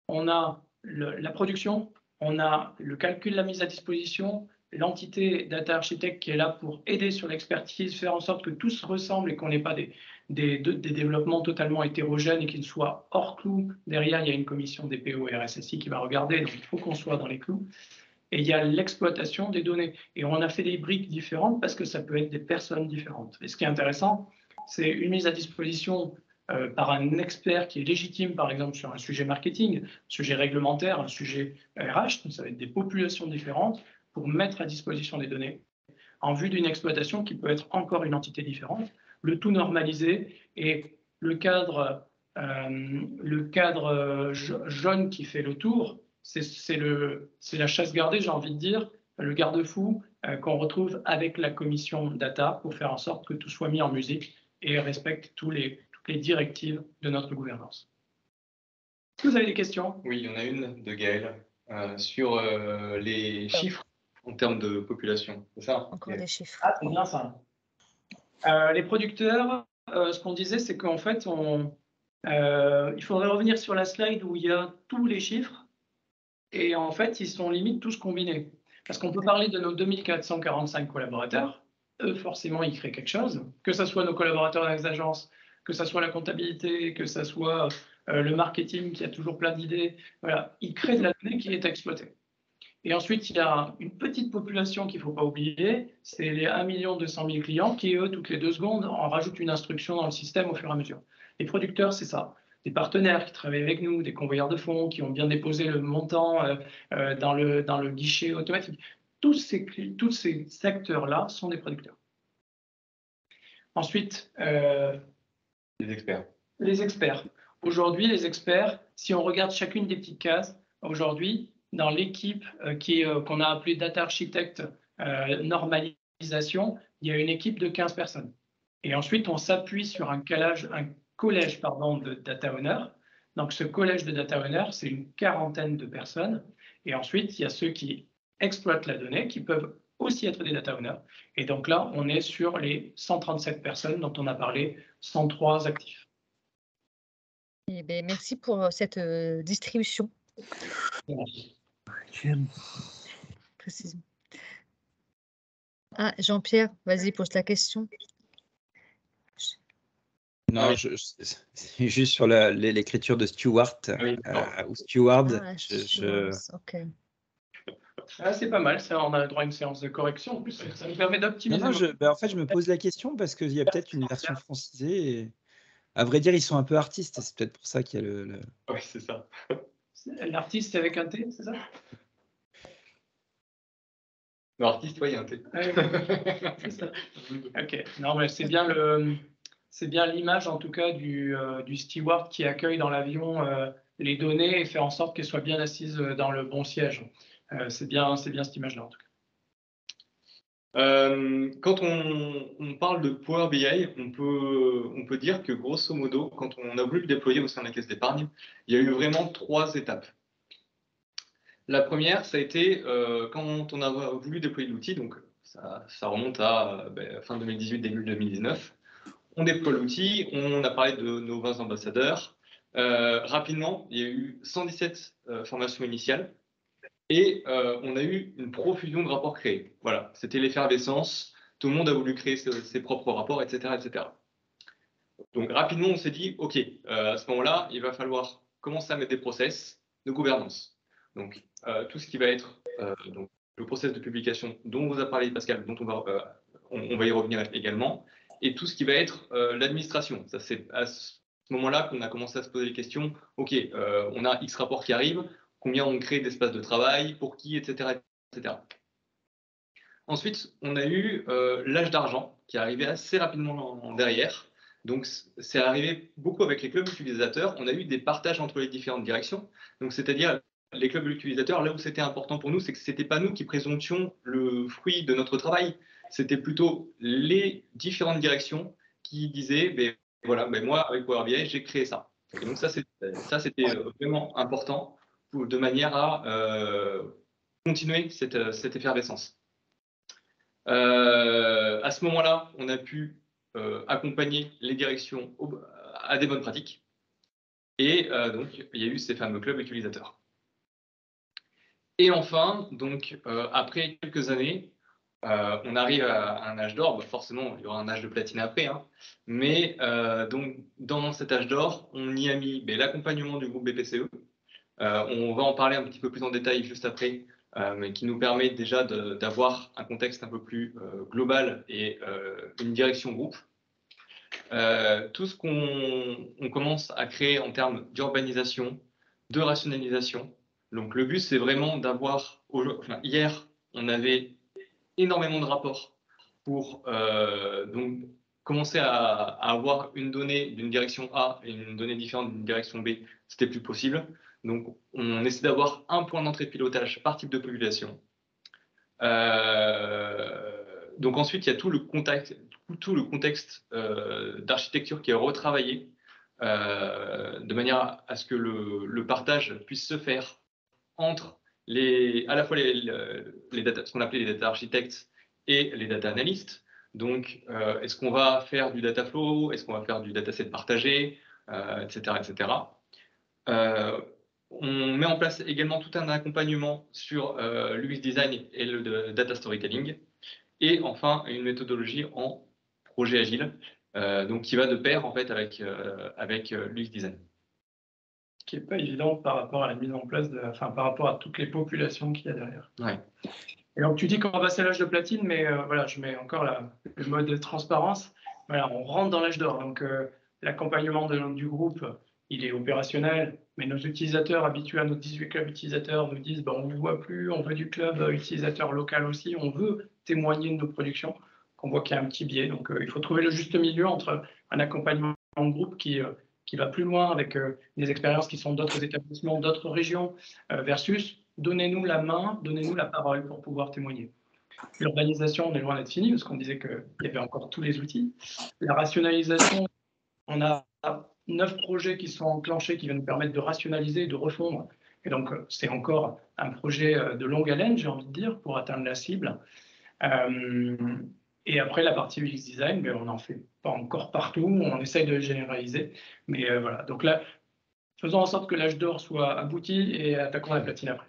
on a la production, on a le calcul, la mise à disposition, l'entité Data Architect qui est là pour aider sur l'expertise, faire en sorte que tout se ressemble et qu'on n'ait pas des développements totalement hétérogènes et qu'ils soient hors clous. Derrière, il y a une commission DPO et RSSI qui va regarder, donc il faut qu'on soit dans les clous. Et il y a l'exploitation des données. Et on a fait des briques différentes parce que ça peut être des personnes différentes. Et ce qui est intéressant, c'est une mise à disposition par un expert qui est légitime, par exemple, sur un sujet marketing, un sujet réglementaire, un sujet RH, donc ça va être des populations différentes, pour mettre à disposition des données en vue d'une exploitation qui peut être encore une entité différente, le tout normalisé et le cadre jaune qui fait le tour, c'est la chasse gardée, j'ai envie de dire, le garde-fou qu'on retrouve avec la commission data pour faire en sorte que tout soit mis en musique et respecte toutes les directives de notre gouvernance. Est-ce que vous avez des questions? Oui, il y en a une de Gaël sur les chiffres en termes de population. C'est ça? Encore des chiffres. Ah, c'est bien ça. Les producteurs, ce qu'on disait, c'est qu'en fait, il faudrait revenir sur la slide où il y a tous les chiffres et en fait, ils sont limite tous combinés. Parce qu'on peut parler de nos 2445 collaborateurs. Eux, forcément, ils créent quelque chose, que ce soit nos collaborateurs dans les agences, que ce soit la comptabilité, que ce soit le marketing qui a toujours plein d'idées. Voilà, ils créent de la donnée qui est exploitée. Et ensuite, il y a une petite population qu'il ne faut pas oublier, c'est les 1 200 000 clients qui, eux, toutes les 2 secondes, en rajoutent une instruction dans le système au fur et à mesure. Les producteurs, c'est ça. Des partenaires qui travaillent avec nous, des convoyeurs de fonds qui ont bien déposé le montant dans le guichet automatique. Tous ces secteurs-là sont des producteurs. Ensuite, Les experts. les experts. Aujourd'hui, les experts, si on regarde chacune des petites cases, aujourd'hui, dans l'équipe qu'on a appelée Data Architect Normalisation, il y a une équipe de 15 personnes. Et ensuite, on s'appuie sur un collège de Data Owner. Donc, ce collège de Data Owner, c'est une quarantaine de personnes. Et ensuite, il y a ceux qui exploitent la donnée, qui peuvent aussi être des Data Owners. Et donc là, on est sur les 137 personnes dont on a parlé, 103 actifs. Eh bien, merci pour cette distribution. Précisément. Ah, Jean-Pierre, vas-y, pose la question. Non, c'est juste sur l'écriture de Stewart ou Steward. Ok. Ah, c'est pas mal, ça, on a le droit à une séance de correction. En plus, ça nous permet d'optimiser. En fait, je me pose la question parce qu'il y a peut-être une version francisée. Et... À vrai dire, ils sont un peu artistes. C'est peut-être pour ça qu'il y a le... Oui, c'est ça. L'artiste avec un T, c'est ça? L'artiste, oui, il y a un T. C'est ça. Ok. Non, mais c'est bien l'image, en tout cas, du steward qui accueille dans l'avion les données et fait en sorte qu'elles soient bien assises dans le bon siège. C'est bien cette image-là, en tout cas. Quand on parle de Power BI, on peut dire que grosso modo, quand on a voulu le déployer au sein de la caisse d'épargne, il y a eu vraiment 3 étapes. La première, ça a été quand on a voulu déployer l'outil, donc ça remonte à fin 2018, début 2019. On déploie l'outil, on a parlé de nos 20 ambassadeurs. Rapidement, il y a eu 117 formations initiales. Et on a eu une profusion de rapports créés. Voilà, c'était l'effervescence. Tout le monde a voulu créer ses propres rapports, etc., etc. Donc rapidement, on s'est dit, OK, à ce moment-là, il va falloir commencer à mettre des process de gouvernance. Donc tout ce qui va être donc, le process de publication dont vous a parlé Pascal, dont on va y revenir également, et tout ce qui va être l'administration. Ça, c'est à ce moment-là qu'on a commencé à se poser les questions. OK, on a X rapports qui arrivent. Combien on crée d'espaces de travail, pour qui, etc., etc. Ensuite, on a eu l'âge d'argent qui est arrivé assez rapidement derrière. Donc, c'est arrivé beaucoup avec les clubs utilisateurs. On a eu des partages entre les différentes directions. Donc, c'est-à-dire les clubs utilisateurs, là où c'était important pour nous, c'est que ce n'était pas nous qui présentions le fruit de notre travail. C'était plutôt les différentes directions qui disaient, voilà, moi, avec Power BI, j'ai créé ça. Et donc, ça, c'était vraiment important de manière à continuer cette effervescence. À ce moment-là, on a pu accompagner les directions à des bonnes pratiques. Et donc, il y a eu ces fameux clubs utilisateurs. Et enfin, donc, après quelques années, on arrive à un âge d'or. Bah, forcément, il y aura un âge de platine après, hein. Mais donc, dans cet âge d'or, on y a mis l'accompagnement du groupe BPCE. On va en parler un petit peu plus en détail juste après, mais qui nous permet déjà d'avoir un contexte un peu plus global et une direction groupe. Tout ce qu'on commence à créer en termes d'urbanisation, de rationalisation. Donc le but, c'est vraiment d'avoir... hier, on avait énormément de rapports pour donc, commencer à avoir une donnée d'une direction A et une donnée différente d'une direction B. C'était plus possible. Donc on essaie d'avoir un point d'entrée de pilotage par type de population. Donc ensuite, il y a tout le contexte d'architecture qui est retravaillé de manière à ce que le partage puisse se faire entre à la fois ce qu'on appelait les data architectes et les data analystes. Donc, est-ce qu'on va faire du data flow? Est-ce qu'on va faire du dataset partagé, etc., etc. On met en place également tout un accompagnement sur l'UX design et le data storytelling. Et enfin, une méthodologie en projet agile, donc qui va de pair en fait avec l'UX design. Qui n'est pas évident par rapport à la mise en place, par rapport à toutes les populations qu'il y a derrière. Ouais. Et donc tu dis qu'on va passer à l'âge de platine, mais voilà, je mets encore le mode de transparence. Voilà, on rentre dans l'âge d'or. Donc l'accompagnement du groupe, il est opérationnel, mais nos utilisateurs habitués à nos 18 clubs utilisateurs nous disent on ne voit plus, on veut du club utilisateur local aussi, on veut témoigner de nos productions. On voit qu'il y a un petit biais. Donc il faut trouver le juste milieu entre un accompagnement en groupe qui va plus loin avec des expériences qui sont d'autres établissements, d'autres régions, versus donnez-nous la main, donnez-nous la parole pour pouvoir témoigner. L'urbanisation, on est loin d'être fini, parce qu'on disait qu'il y avait encore tous les outils. La rationalisation, on a 9 projets qui sont enclenchés, qui vont nous permettre de rationaliser, de refondre. Et donc, c'est encore un projet de longue haleine, j'ai envie de dire, pour atteindre la cible. Et après, la partie UX design, on n'en fait pas encore partout, on essaye de le généraliser. Mais voilà, donc là, faisons en sorte que l'âge d'or soit abouti et attaquons la platine après.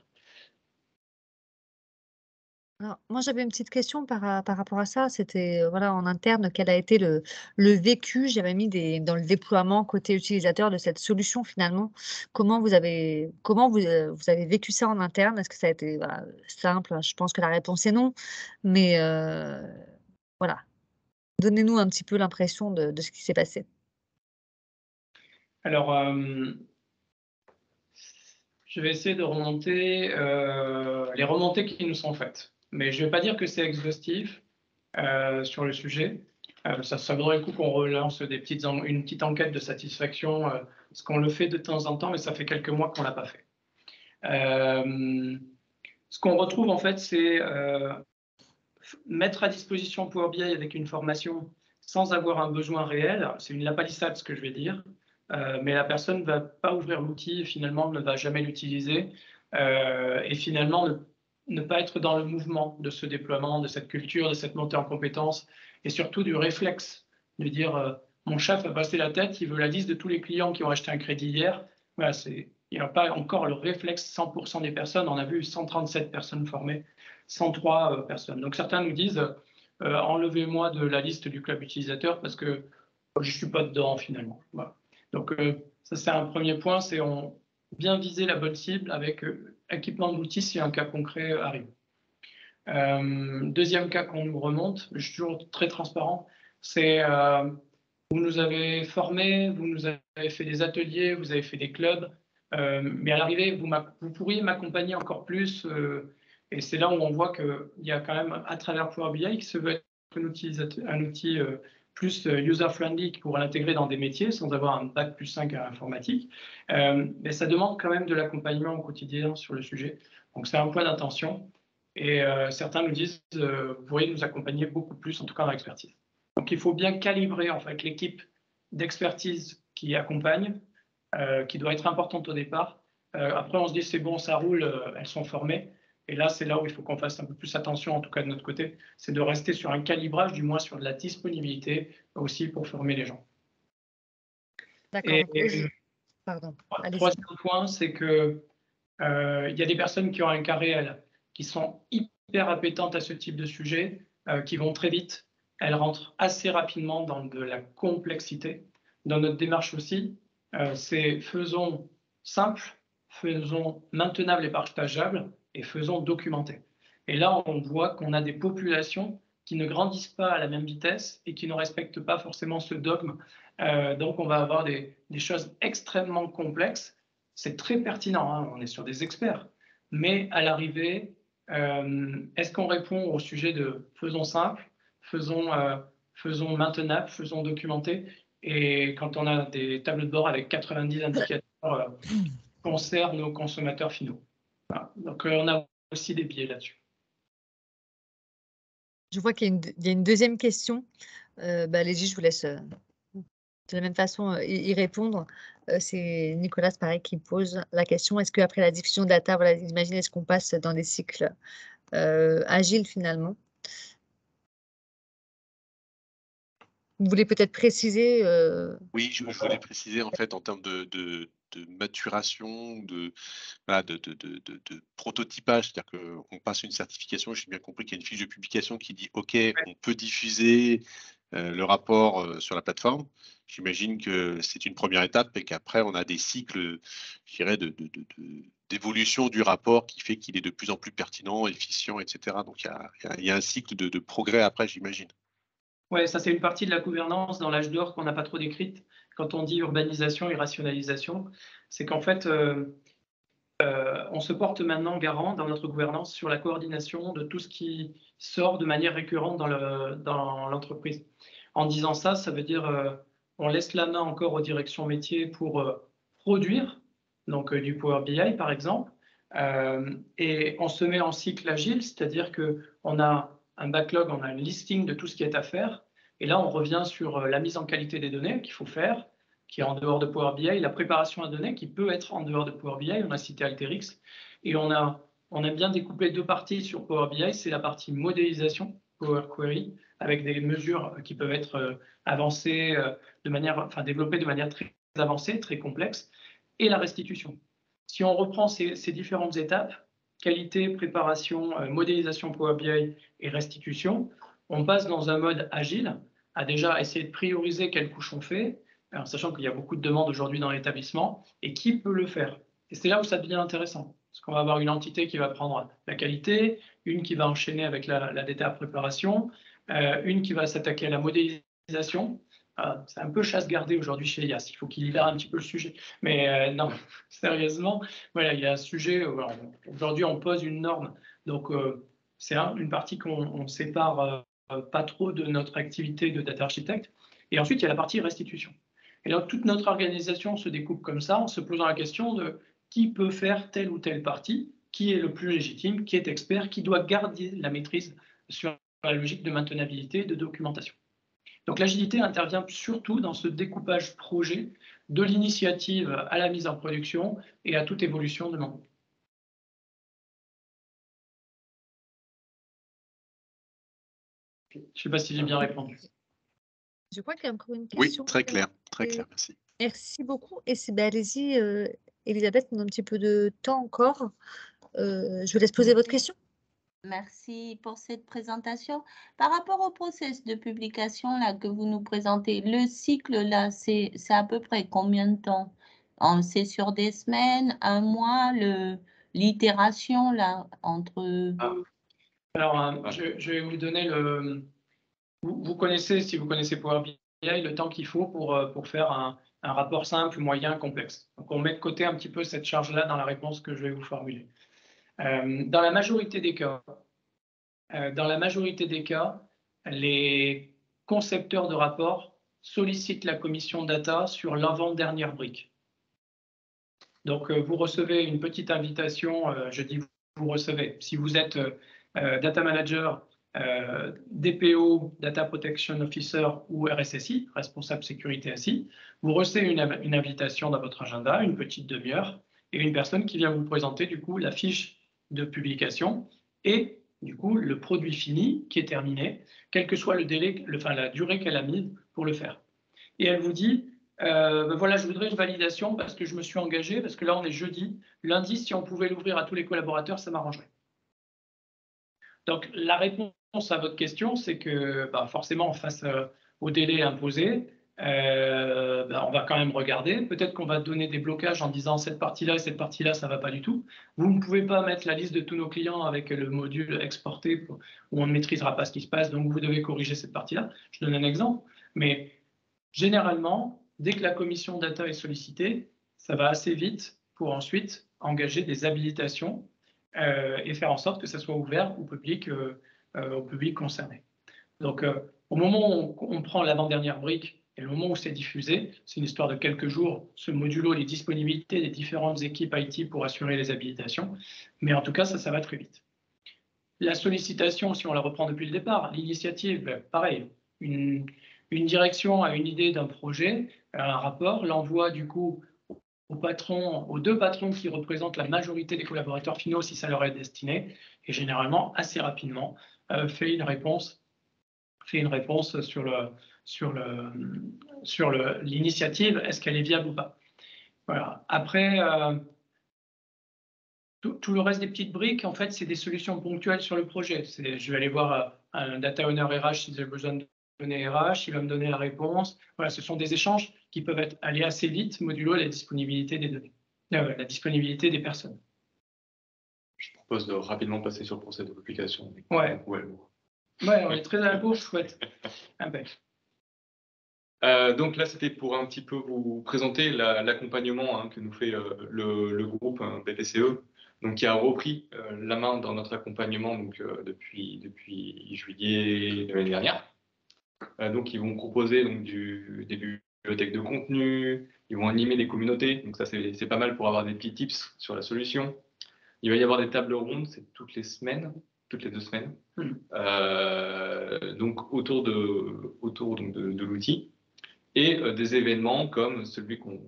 Alors, moi, j'avais une petite question par rapport à ça. C'était, voilà, en interne, quel a été le vécu? J'avais mis dans le déploiement côté utilisateur de cette solution finalement. Comment vous avez vécu ça en interne? Est-ce que ça a été, voilà, simple? Je pense que la réponse est non, mais voilà. Donnez-nous un petit peu l'impression de ce qui s'est passé. Alors, je vais essayer de remonter les remontées qui nous sont faites. Mais je ne vais pas dire que c'est exhaustif sur le sujet. Ça vaudrait le coup qu'on relance une petite enquête de satisfaction, parce qu'on le fait de temps en temps, mais ça fait quelques mois qu'on ne l'a pas fait. Ce qu'on retrouve en fait, c'est mettre à disposition Power BI avec une formation sans avoir un besoin réel. C'est une lapalissade ce que je vais dire. Mais la personne ne va pas ouvrir l'outil et finalement ne va jamais l'utiliser et finalement ne pas être dans le mouvement de ce déploiement, de cette culture, de cette montée en compétences et surtout du réflexe de dire mon chef a passé la tête, il veut la liste de tous les clients qui ont acheté un crédit hier. Voilà, il n'y a pas encore le réflexe 100% des personnes. On a vu 137 personnes formées, 103 personnes. Donc certains nous disent enlevez-moi de la liste du club utilisateur parce que je ne suis pas dedans finalement. Voilà. Donc, ça, c'est un premier point, c'est bien viser la bonne cible avec équipement de l'outil si un cas concret arrive. Deuxième cas qu'on nous remonte, je suis toujours très transparent, c'est vous nous avez formés, vous nous avez fait des ateliers, vous avez fait des clubs, mais à l'arrivée, vous pourriez m'accompagner encore plus. Et c'est là où on voit qu'il y a quand même, à travers Power BI, qui se veut être un outil plus user-friendly pour l'intégrer dans des métiers sans avoir un bac plus 5 à informatique. Mais ça demande quand même de l'accompagnement au quotidien sur le sujet. Donc c'est un point d'attention. Et certains nous disent, vous pourriez nous accompagner beaucoup plus, en tout cas dans l'expertise. Donc il faut bien calibrer en fait l'équipe d'expertise qui accompagne, qui doit être importante au départ. Après on se dit c'est bon, ça roule, elles sont formées. Et là, c'est là où il faut qu'on fasse un peu plus attention, en tout cas de notre côté, c'est de rester sur un calibrage, du moins sur de la disponibilité aussi pour former les gens. D'accord. Pardon. Troisième point, c'est que Il y a des personnes qui ont un cas réel, qui sont hyper appétentes à ce type de sujet, qui vont très vite. Elles rentrent assez rapidement dans de la complexité. Dans notre démarche aussi, c'est faisons simple, faisons maintenable et partageable, et faisons documenté. Et là, on voit qu'on a des populations qui ne grandissent pas à la même vitesse et qui ne respectent pas forcément ce dogme. Donc, on va avoir des choses extrêmement complexes. C'est très pertinent, hein, on est sur des experts. Mais à l'arrivée, est-ce qu'on répond au sujet de faisons simple, faisons maintenable, faisons documenté? Et quand on a des tableaux de bord avec 90 indicateurs, on sert nos consommateurs finaux. Voilà. Donc, on a aussi des biais là-dessus. Je vois qu'il y a une deuxième question. Légie, je vous laisse de la même façon y répondre. C'est Nicolas, pareil, qui pose la question. Est-ce qu'après la diffusion de data, voilà, imaginez, est-ce qu'on passe dans des cycles agiles finalement? Vous voulez peut-être préciser Oui, je voulais préciser en fait en termes de maturation, voilà, de prototypage, c'est-à-dire qu'on passe une certification. J'ai bien compris qu'il y a une fiche de publication qui dit OK, on peut diffuser le rapport sur la plateforme. J'imagine que c'est une première étape et qu'après on a des cycles, je dirais, d'évolution du rapport qui fait qu'il est de plus en plus pertinent, efficient, etc. Donc il y a un cycle de progrès après, j'imagine. Oui, ça c'est une partie de la gouvernance dans l'âge d'or qu'on n'a pas trop décrite. Quand on dit urbanisation et rationalisation, c'est qu'en fait, on se porte maintenant garant dans notre gouvernance sur la coordination de tout ce qui sort de manière récurrente dans l'entreprise. En disant ça, ça veut dire on laisse la main encore aux directions métiers pour produire, donc du Power BI par exemple, et on se met en cycle agile, c'est-à-dire qu'on a un backlog, on a un listing de tout ce qui est à faire, et là on revient sur la mise en qualité des données qu'il faut faire, qui est en dehors de Power BI, la préparation à données qui peut être en dehors de Power BI, on a cité Alteryx, et on a bien découpé deux parties sur Power BI, c'est la partie modélisation, Power Query, avec des mesures qui peuvent être avancées développées de manière très avancée, très complexe, et la restitution. Si on reprend ces différentes étapes, qualité, préparation, modélisation Power BI et restitution, on passe dans un mode agile, à déjà essayer de prioriser quelles couches on fait, en sachant qu'il y a beaucoup de demandes aujourd'hui dans l'établissement, et qui peut le faire. Et c'est là où ça devient intéressant, parce qu'on va avoir une entité qui va prendre la qualité, une qui va enchaîner avec la data préparation, une qui va s'attaquer à la modélisation. C'est un peu chasse gardée aujourd'hui chez IAS, il faut qu'il libère un petit peu le sujet. Mais non, sérieusement, voilà, il y a un sujet, aujourd'hui on pose une norme, donc c'est une partie qu'on sépare pas trop de notre activité de data architecte. Et ensuite, il y a la partie restitution. Et donc, toute notre organisation se découpe comme ça, en se posant la question de qui peut faire telle ou telle partie, qui est le plus légitime, qui est expert, qui doit garder la maîtrise sur la logique de maintenabilité, de documentation. Donc, l'agilité intervient surtout dans ce découpage projet, de l'initiative à la mise en production et à toute évolution de l'entreprise. Je ne sais pas si j'ai bien répondu. Je crois qu'il y a encore une Oui, question. très clair, merci. Merci beaucoup. Et allez-y, Elisabeth, on a un petit peu de temps encore. Je vous laisse poser votre question. Merci pour cette présentation. Par rapport au processus de publication là, que vous nous présentez, le cycle, là, c'est à peu près combien de temps? C'est sur des semaines, un mois, l'itération là, entre… Alors, je vais vous donner vous connaissez, si vous connaissez Power BI, le temps qu'il faut pour faire un rapport simple, moyen, complexe. Donc, on met de côté un petit peu cette charge-là dans la réponse que je vais vous formuler. Dans la majorité des cas, les concepteurs de rapports sollicitent la commission data sur l'avant-dernière brique. Donc, vous recevez une petite invitation, je dis vous recevez, si vous êtes data manager, DPO, Data Protection Officer ou RSSI, responsable sécurité SI, vous recevez une invitation dans votre agenda, une petite demi-heure, et une personne qui vient vous présenter du coup la fiche de publication et du coup le produit fini qui est terminé, quel que soit le délai, la durée qu'elle a mise pour le faire. Et elle vous dit, voilà, je voudrais une validation parce que je me suis engagé, parce que là, on est jeudi. Lundi, si on pouvait l'ouvrir à tous les collaborateurs, ça m'arrangerait. Donc, la réponse à votre question, c'est que forcément, face au délai imposé, on va quand même regarder. Peut-être qu'on va donner des blocages en disant cette partie-là et cette partie-là, ça ne va pas du tout. Vous ne pouvez pas mettre la liste de tous nos clients avec le module exporté où on ne maîtrisera pas ce qui se passe, donc vous devez corriger cette partie-là. Je donne un exemple. Mais généralement, dès que la commission data est sollicitée, ça va assez vite pour ensuite engager des habilitations et faire en sorte que ça soit ouvert au public concerné. Donc, au moment où on prend l'avant-dernière brique et le moment où c'est diffusé, c'est une histoire de quelques jours, ce modulo, les disponibilités des différentes équipes IT pour assurer les habilitations. Mais en tout cas, ça va très vite. La sollicitation, si on la reprend depuis le départ, l'initiative, pareil, une direction a une idée d'un projet, un rapport, l'envoie du coup aux deux patrons qui représentent la majorité des collaborateurs finaux si ça leur est destiné, et généralement, assez rapidement, fait une réponse sur l'initiative, est-ce qu'elle est viable ou pas. Voilà. Après, tout le reste des petites briques, en fait, c'est des solutions ponctuelles sur le projet. Je vais aller voir un data owner RH si j'ai besoin de données RH, il va me donner la réponse. Voilà, ce sont des échanges qui peuvent aller assez vite, modulo la disponibilité des données, la disponibilité des personnes. Je propose de rapidement passer sur le procès de publication. Ouais, on est très à la bourse, chouette. Donc là, c'était pour un petit peu vous présenter l'accompagnement que nous fait le groupe BPCE, donc qui a repris la main dans notre accompagnement depuis juillet de l'année dernière. Donc ils vont proposer des bibliothèques de contenu, ils vont animer des communautés, donc ça c'est pas mal pour avoir des petits tips sur la solution. Il va y avoir des tables rondes, c'est toutes les 2 semaines. Donc autour de l'outil. Et des événements comme celui qu'on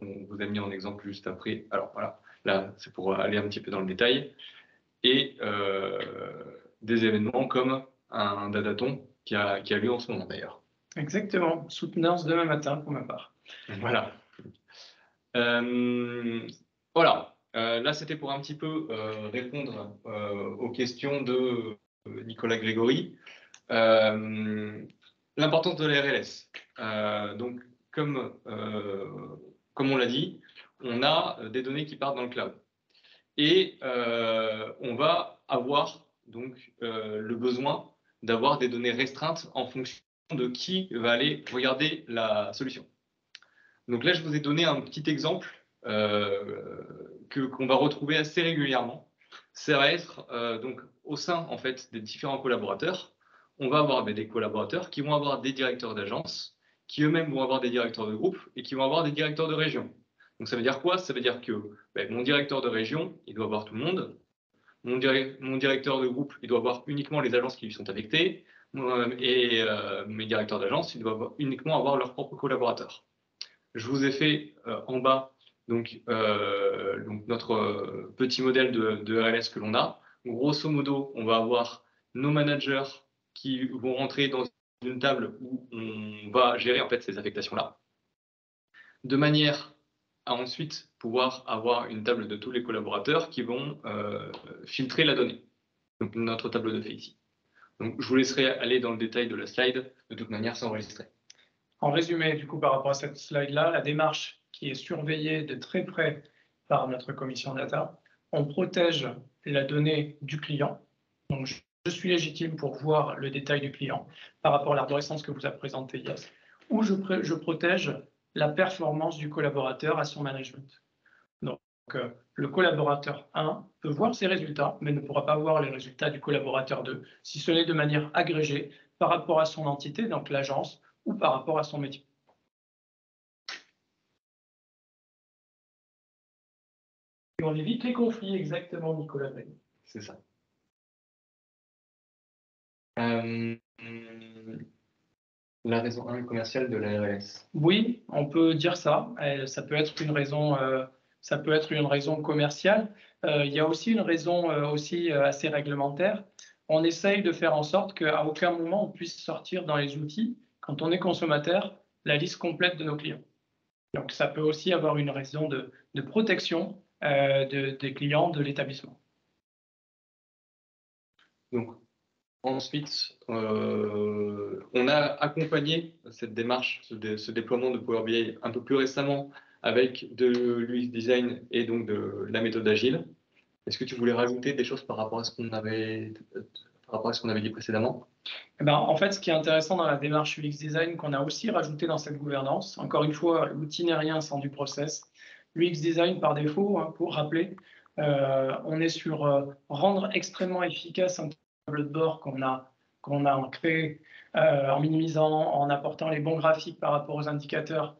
vous a mis en exemple juste après. Alors voilà, là c'est pour aller un petit peu dans le détail. Et des événements comme un datathon qui a lieu en ce moment d'ailleurs. Exactement, soutenance demain matin pour ma part. Voilà. Voilà. Là c'était pour un petit peu répondre aux questions de Nicolas Grégory. L'importance de la RLS. Donc, comme on l'a dit, on a des données qui partent dans le cloud. Et on va avoir donc le besoin d'avoir des données restreintes en fonction de qui va aller regarder la solution. Donc là, je vous ai donné un petit exemple qu'on va retrouver assez régulièrement. Ça va être donc au sein en fait des différents collaborateurs. On va avoir des collaborateurs qui vont avoir des directeurs d'agence, qui eux-mêmes vont avoir des directeurs de groupe et qui vont avoir des directeurs de région. Donc ça veut dire quoi? Ça veut dire que mon directeur de région, il doit avoir tout le monde. Mon directeur de groupe, il doit avoir uniquement les agences qui lui sont affectées. Et mes directeurs d'agence, ils doivent uniquement avoir leurs propres collaborateurs. Je vous ai fait en bas donc notre petit modèle de RLS que l'on a. Grosso modo, on va avoir nos managers qui vont rentrer dans une table où on va gérer en fait ces affectations-là, de manière à ensuite pouvoir avoir une table de tous les collaborateurs qui vont filtrer la donnée. Donc notre tableau de fait ici. Donc je vous laisserai aller dans le détail de la slide, de toute manière c'est enregistré. En résumé, du coup, par rapport à cette slide-là, la démarche qui est surveillée de très près par notre commission data, on protège la donnée du client. Donc, je suis légitime pour voir le détail du client par rapport à l'arborescence que vous a présenté Yes, ou je protège la performance du collaborateur à son management. Donc, le collaborateur 1 peut voir ses résultats, mais ne pourra pas voir les résultats du collaborateur 2, si ce n'est de manière agrégée par rapport à son entité, donc l'agence, ou par rapport à son métier. Et on évite les conflits, exactement, Nicolas. C'est ça. La raison 1 commerciale de la RLS. Oui, on peut dire ça. Ça peut être une raison, commerciale. Il y a aussi une raison assez réglementaire. On essaye de faire en sorte qu'à aucun moment on puisse sortir dans les outils, quand on est consommateur, la liste complète de nos clients. Donc, ça peut aussi avoir une raison de protection des clients de l'établissement. Donc, ensuite, on a accompagné cette démarche, ce déploiement de Power BI un peu plus récemment avec de l'UX design et donc de la méthode agile. Est-ce que tu voulais rajouter des choses par rapport à ce qu'on avait dit précédemment? Eh ben, en fait, ce qui est intéressant dans la démarche UX design qu'on a aussi rajouté dans cette gouvernance, encore une fois, l'outil n'est rien sans du process. L'UX design, par défaut, hein, pour rappeler, on est sur rendre extrêmement efficace un tableau de bord qu'on a créé en minimisant, en apportant les bons graphiques par rapport aux indicateurs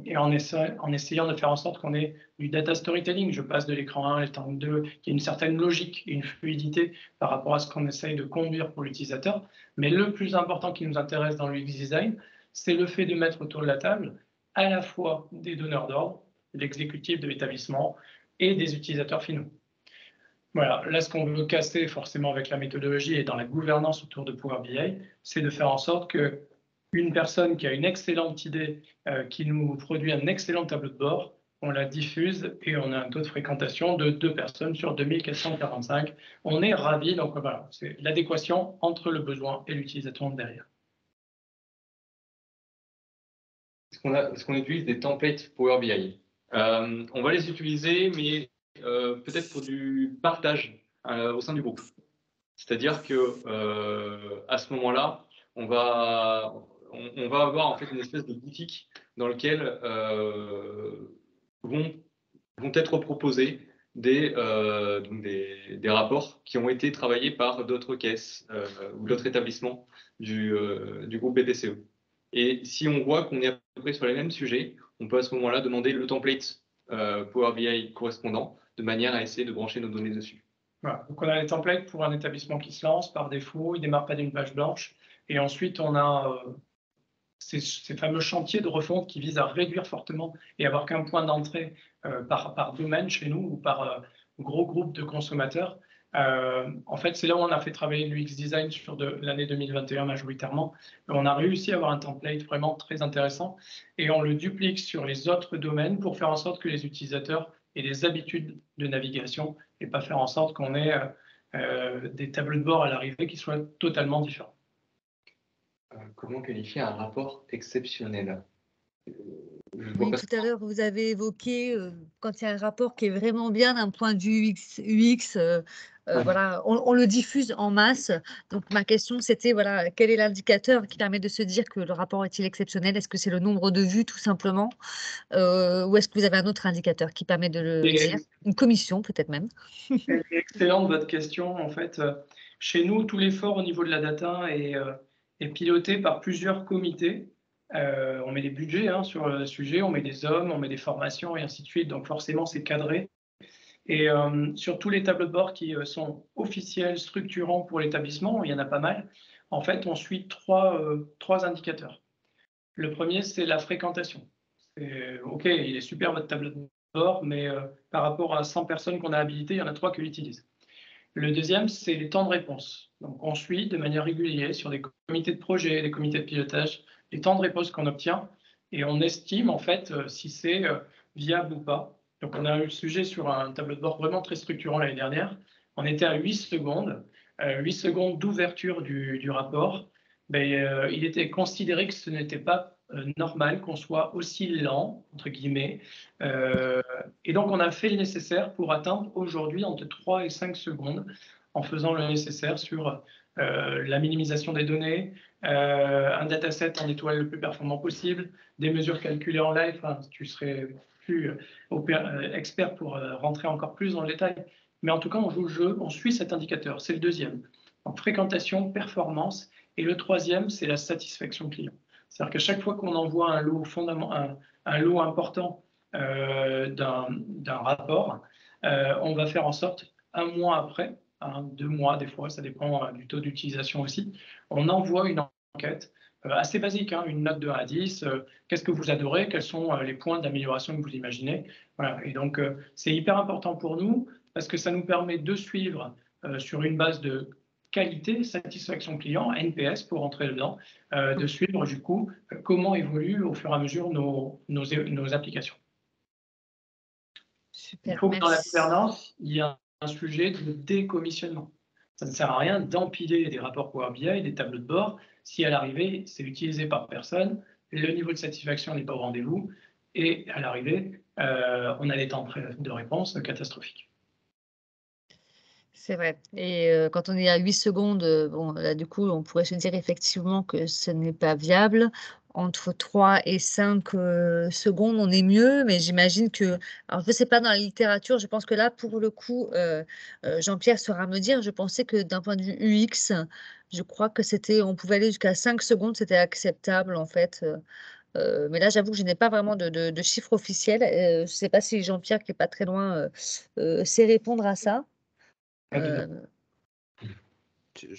et en essayant de faire en sorte qu'on ait du data storytelling. Je passe de l'écran 1 à l'écran 2, qu'il y ait une certaine logique, une fluidité par rapport à ce qu'on essaye de conduire pour l'utilisateur. Mais le plus important qui nous intéresse dans l'UX design, c'est le fait de mettre autour de la table à la fois des donneurs d'ordre, l'exécutif de l'établissement et des utilisateurs finaux. Voilà, là, ce qu'on veut casser forcément avec la méthodologie et dans la gouvernance autour de Power BI, c'est de faire en sorte qu'une personne qui a une excellente idée, qui nous produit un excellent tableau de bord, on la diffuse et on a un taux de fréquentation de 2 personnes sur 2445. On est ravis, donc voilà, c'est l'adéquation entre le besoin et l'utilisation derrière. Est-ce qu'on utilise des templates Power BI? On va les utiliser, mais peut-être pour du partage au sein du groupe. C'est-à-dire que à ce moment-là, on va avoir en fait une espèce de boutique dans lequel vont être proposés des rapports qui ont été travaillés par d'autres caisses ou d'autres établissements du groupe BPCE. Et si on voit qu'on est à peu près sur les mêmes sujets, on peut à ce moment-là demander le template Power BI correspondant de manière à essayer de brancher nos données dessus. Voilà. Donc on a les templates pour un établissement qui se lance par défaut, il ne démarre pas d'une page blanche. Et ensuite, on a ces fameux chantiers de refonte qui visent à réduire fortement et avoir qu'un point d'entrée par domaine chez nous ou par gros groupe de consommateurs. En fait, c'est là où on a fait travailler l'UX design sur l'année 2021 majoritairement. On a réussi à avoir un template vraiment très intéressant et on le duplique sur les autres domaines pour faire en sorte que les utilisateurs aient des habitudes de navigation et pas faire en sorte qu'on ait des tableaux de bord à l'arrivée qui soient totalement différents. Comment qualifier un rapport exceptionnel? Oui, tout à l'heure, vous avez évoqué quand il y a un rapport qui est vraiment bien d'un point de vue UX, voilà, on le diffuse en masse. Donc, ma question, c'était, voilà, quel est l'indicateur qui permet de se dire que le rapport est-il exceptionnel? Est-ce que c'est le nombre de vues, tout simplement? Ou est-ce que vous avez un autre indicateur qui permet de le dire? Une commission, peut-être même? C'est excellente votre question. En fait, chez nous, tout l'effort au niveau de la data est piloté par plusieurs comités. On met des budgets sur le sujet, on met des hommes, on met des formations et ainsi de suite. Donc forcément, c'est cadré. Et sur tous les tableaux de bord qui sont officiels, structurants pour l'établissement, il y en a pas mal. En fait, on suit trois indicateurs. Le premier, c'est la fréquentation. OK, il est super votre tableau de bord, mais par rapport à 100 personnes qu'on a habilitées, il y en a 3 qui l'utilisent. Le deuxième, c'est les temps de réponse. Donc, on suit de manière régulière sur des comités de projet, des comités de pilotage, les temps de réponse qu'on obtient et on estime en fait si c'est viable ou pas. Donc, on a eu le sujet sur un tableau de bord vraiment très structurant l'année dernière. On était à 8 secondes, 8 secondes d'ouverture du rapport. Ben, il était considéré que ce n'était pas normal qu'on soit aussi lent, entre guillemets. Et donc, on a fait le nécessaire pour atteindre aujourd'hui entre 3 et 5 secondes en faisant le nécessaire sur la minimisation des données, un dataset en étoile le plus performant possible, des mesures calculées en live. Enfin, tu serais plus expert pour rentrer encore plus dans le détail. Mais en tout cas, on joue le jeu, on suit cet indicateur. C'est le deuxième. Donc, fréquentation, performance. Et le troisième, c'est la satisfaction client. C'est-à-dire qu'à chaque fois qu'on envoie un lot important d'un rapport, on va faire en sorte, un mois après, 2 mois des fois, ça dépend du taux d'utilisation aussi, on envoie une enquête assez basique, une note de 1 à 10, qu'est-ce que vous adorez, quels sont les points d'amélioration que vous imaginez. Voilà. Et donc, c'est hyper important pour nous parce que ça nous permet de suivre sur une base de qualité, satisfaction client, NPS pour rentrer dedans, de suivre du coup comment évoluent au fur et à mesure nos applications. Il Super, faut que dans la merci. gouvernance, il y ait un sujet de décommissionnement. Ça ne sert à rien d'empiler des rapports Power BI, des tableaux de bord, si à l'arrivée, c'est utilisé par personne, le niveau de satisfaction n'est pas au rendez-vous, et à l'arrivée, on a des temps de réponse catastrophiques. C'est vrai. Et quand on est à 8 secondes, bon, là, du coup, on pourrait se dire effectivement que ce n'est pas viable. Entre 3 et 5 secondes, on est mieux, mais j'imagine que alors je ne sais pas dans la littérature, je pense que là, pour le coup, Jean-Pierre saura me dire, je pensais que d'un point de vue UX, je crois que c'était on pouvait aller jusqu'à 5 secondes, c'était acceptable en fait, mais là, j'avoue que je n'ai pas vraiment de chiffre officiel. Je ne sais pas si Jean-Pierre, qui est pas très loin, sait répondre à ça? Heu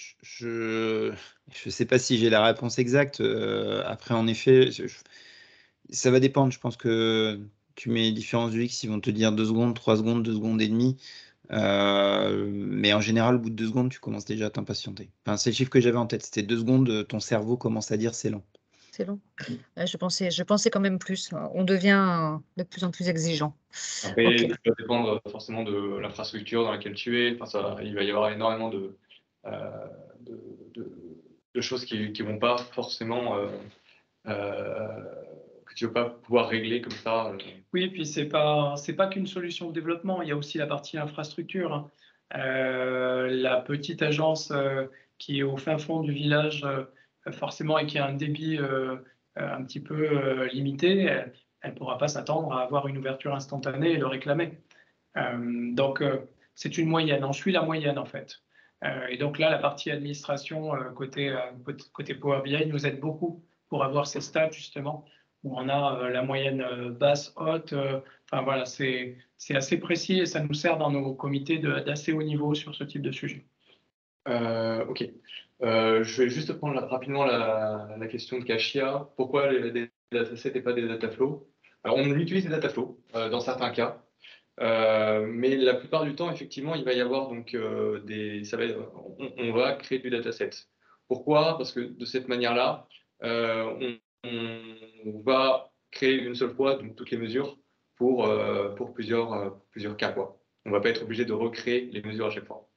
Je sais pas si j'ai la réponse exacte. Après, en effet, ça va dépendre. Je pense que tu mets différents UX, ils vont te dire 2 secondes, 3 secondes, 2 secondes et demie. Mais en général, au bout de 2 secondes, tu commences déjà à t'impatienter. Enfin, c'est le chiffre que j'avais en tête. C'était 2 secondes, ton cerveau commence à dire c'est lent. C'est long. Ouais, je pensais quand même plus. On devient de plus en plus exigeant. Après, OK. ça va dépendre forcément de l'infrastructure dans laquelle tu es. Enfin, il va y avoir énormément euh, de, de- de choses qui ne vont pas forcément, que tu ne vas pas pouvoir régler comme ça. Oui, puis c'est pas qu'une solution de développement, il y a aussi la partie infrastructure, hein. La petite agence qui est au fin fond du village, forcément, et qui a un débit un petit peu limité, elle ne pourra pas s'attendre à avoir une ouverture instantanée et le réclamer. Donc, c'est une moyenne. On suit la moyenne, en fait. Et donc là, la partie administration côté Power BI nous aide beaucoup pour avoir ces stats, justement, où on a la moyenne basse, haute. Enfin, voilà, c'est assez précis et ça nous sert dans nos comités d'assez haut niveau sur ce type de sujet. Ok. Je vais juste prendre rapidement la question de Kashia. Pourquoi des datasets et pas des dataflows? Alors, on utilise des dataflows dans certains cas. Mais la plupart du temps, effectivement, il va y avoir donc on va créer du dataset. Pourquoi? Parce que de cette manière-là, on va créer une seule fois donc, toutes les mesures pour plusieurs cas, quoi. On ne va pas être obligé de recréer les mesures à chaque fois.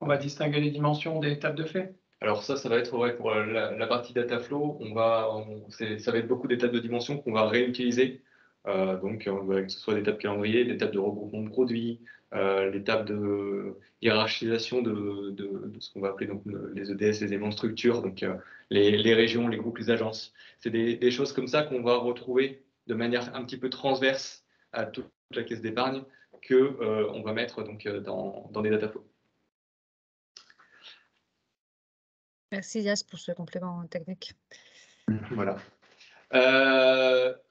On va distinguer les dimensions des tables de fait. Alors ça va être vrai pour la partie dataflow. Ça va être beaucoup d'étapes de dimension qu'on va réutiliser. Donc, que ce soit des tables calendrier, des tables de regroupement de produits, les tables de hiérarchisation de ce qu'on va appeler donc, les EDS, les éléments de structure, donc les régions, les groupes, les agences. C'est des choses comme ça qu'on va retrouver de manière un petit peu transverse à toute la caisse d'épargne qu'on va mettre donc, dans des dataflows. Merci Yas pour ce complément technique. Voilà.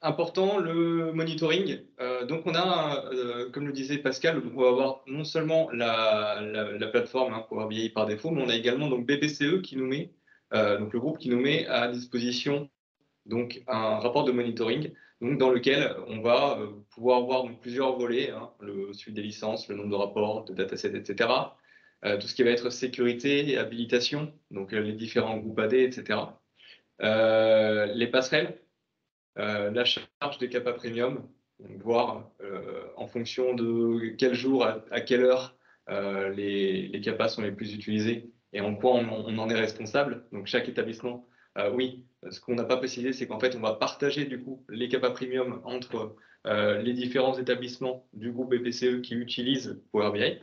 Important, le monitoring. Donc on a, comme le disait Pascal, on va avoir non seulement la plateforme Power BI par défaut, mais on a également donc BPCE qui nous met, donc le groupe qui nous met à disposition donc un rapport de monitoring, donc dans lequel on va pouvoir voir donc, plusieurs volets, le suivi des licences, le nombre de rapports, de datasets, etc. Tout ce qui va être sécurité et habilitation, donc les différents groupes AD, etc. Les passerelles. La charge des CAPA Premium, voir en fonction de quel jour, à quelle heure les CAPA sont les plus utilisés et en quoi on en est responsable. Donc chaque établissement, oui, ce qu'on n'a pas précisé, c'est qu'en fait on va partager du coup les CAPA Premium entre les différents établissements du groupe BPCE qui utilisent Power BI.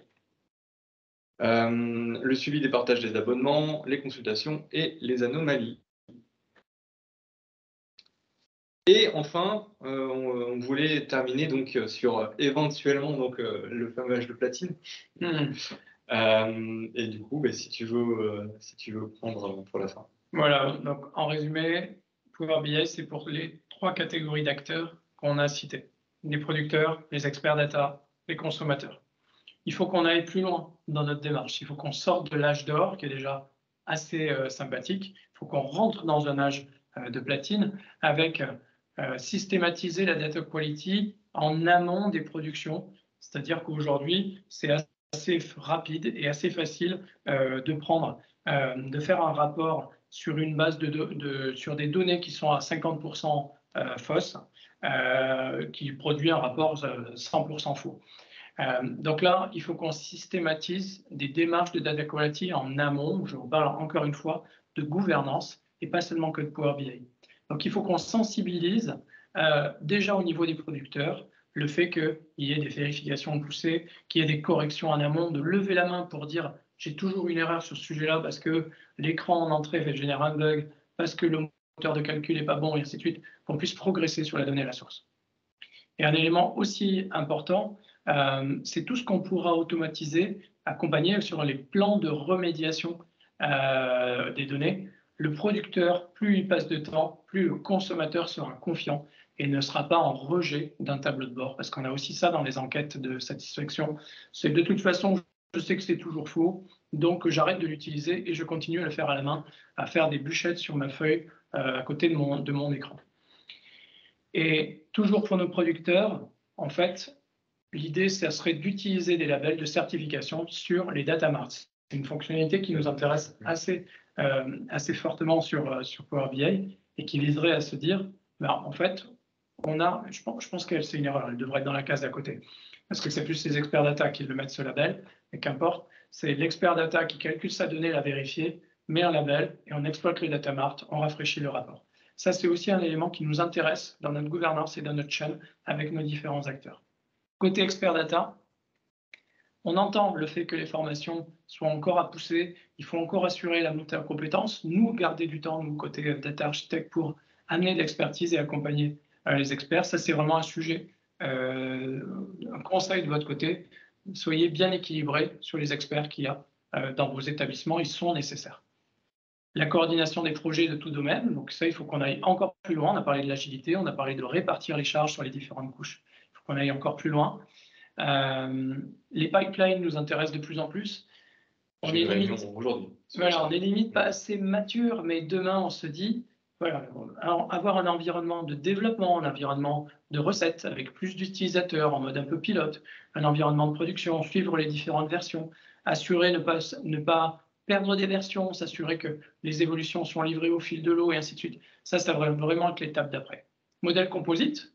Le suivi des partages des abonnements, les consultations et les anomalies. Et enfin, on voulait terminer donc sur éventuellement donc le fameux âge de platine. Et du coup, si tu veux prendre pour la fin. Voilà, donc en résumé, Power BI, c'est pour les 3 catégories d'acteurs qu'on a citées. Les producteurs, les experts data, les consommateurs. Il faut qu'on aille plus loin dans notre démarche. Il faut qu'on sorte de l'âge d'or, qui est déjà assez sympathique. Il faut qu'on rentre dans un âge de platine avec systématiser la data quality en amont des productions. C'est-à-dire qu'aujourd'hui, c'est assez rapide et assez facile de faire un rapport sur une base sur des données qui sont à 50% fausses, qui produit un rapport 100% faux. Donc là, il faut qu'on systématise des démarches de data quality en amont. Je vous parle encore une fois de gouvernance et pas seulement que de Power BI. Donc il faut qu'on sensibilise déjà au niveau des producteurs le fait qu'il y ait des vérifications poussées, qu'il y ait des corrections en amont, de lever la main pour dire j'ai toujours une erreur sur ce sujet-là parce que l'écran en entrée génère un bug, parce que le moteur de calcul n'est pas bon, et ainsi de suite, qu'on puisse progresser sur la donnée à la source. Et un élément aussi important, c'est tout ce qu'on pourra automatiser, accompagner sur les plans de remédiation des données. Le producteur, plus il passe de temps, plus le consommateur sera confiant et ne sera pas en rejet d'un tableau de bord. Parce qu'on a aussi ça dans les enquêtes de satisfaction. C'est de toute façon, je sais que c'est toujours faux, donc j'arrête de l'utiliser et je continue à le faire à la main, à faire des bûchettes sur ma feuille à côté de mon écran. Et toujours pour nos producteurs, en fait, l'idée, ça serait d'utiliser des labels de certification sur les data marts. C'est une fonctionnalité qui nous intéresse assez fortement sur Power BI et qui viserait à se dire, en fait, je pense que c'est une erreur, elle devrait être dans la case d'à côté. Parce que c'est plus les experts data qui le mettent ce label, mais qu'importe, c'est l'expert data qui calcule sa donnée, la vérifie, met un label et on exploite le data mart, on rafraîchit le rapport. Ça, c'est aussi un élément qui nous intéresse dans notre gouvernance et dans notre chaîne avec nos différents acteurs. Côté expert data, on entend le fait que les formations soient encore à pousser, il faut encore assurer la montée en compétences, nous garder du temps, nous, côté data architecte, pour amener de l'expertise et accompagner les experts. Ça, c'est vraiment un sujet, un conseil de votre côté. Soyez bien équilibrés sur les experts qu'il y a dans vos établissements, ils sont nécessaires. La coordination des projets de tout domaine, donc ça, il faut qu'on aille encore plus loin. On a parlé de l'agilité, on a parlé de répartir les charges sur les différentes couches. Il faut qu'on aille encore plus loin. Les pipelines nous intéressent de plus en plus. On est limite pas assez mature, mais demain, on se dit, voilà, avoir un environnement de développement, un environnement de recettes avec plus d'utilisateurs en mode un peu pilote, un environnement de production, suivre les différentes versions, assurer ne pas perdre des versions, s'assurer que les évolutions sont livrées au fil de l'eau et ainsi de suite. Ça va vraiment être l'étape d'après. Modèle composite,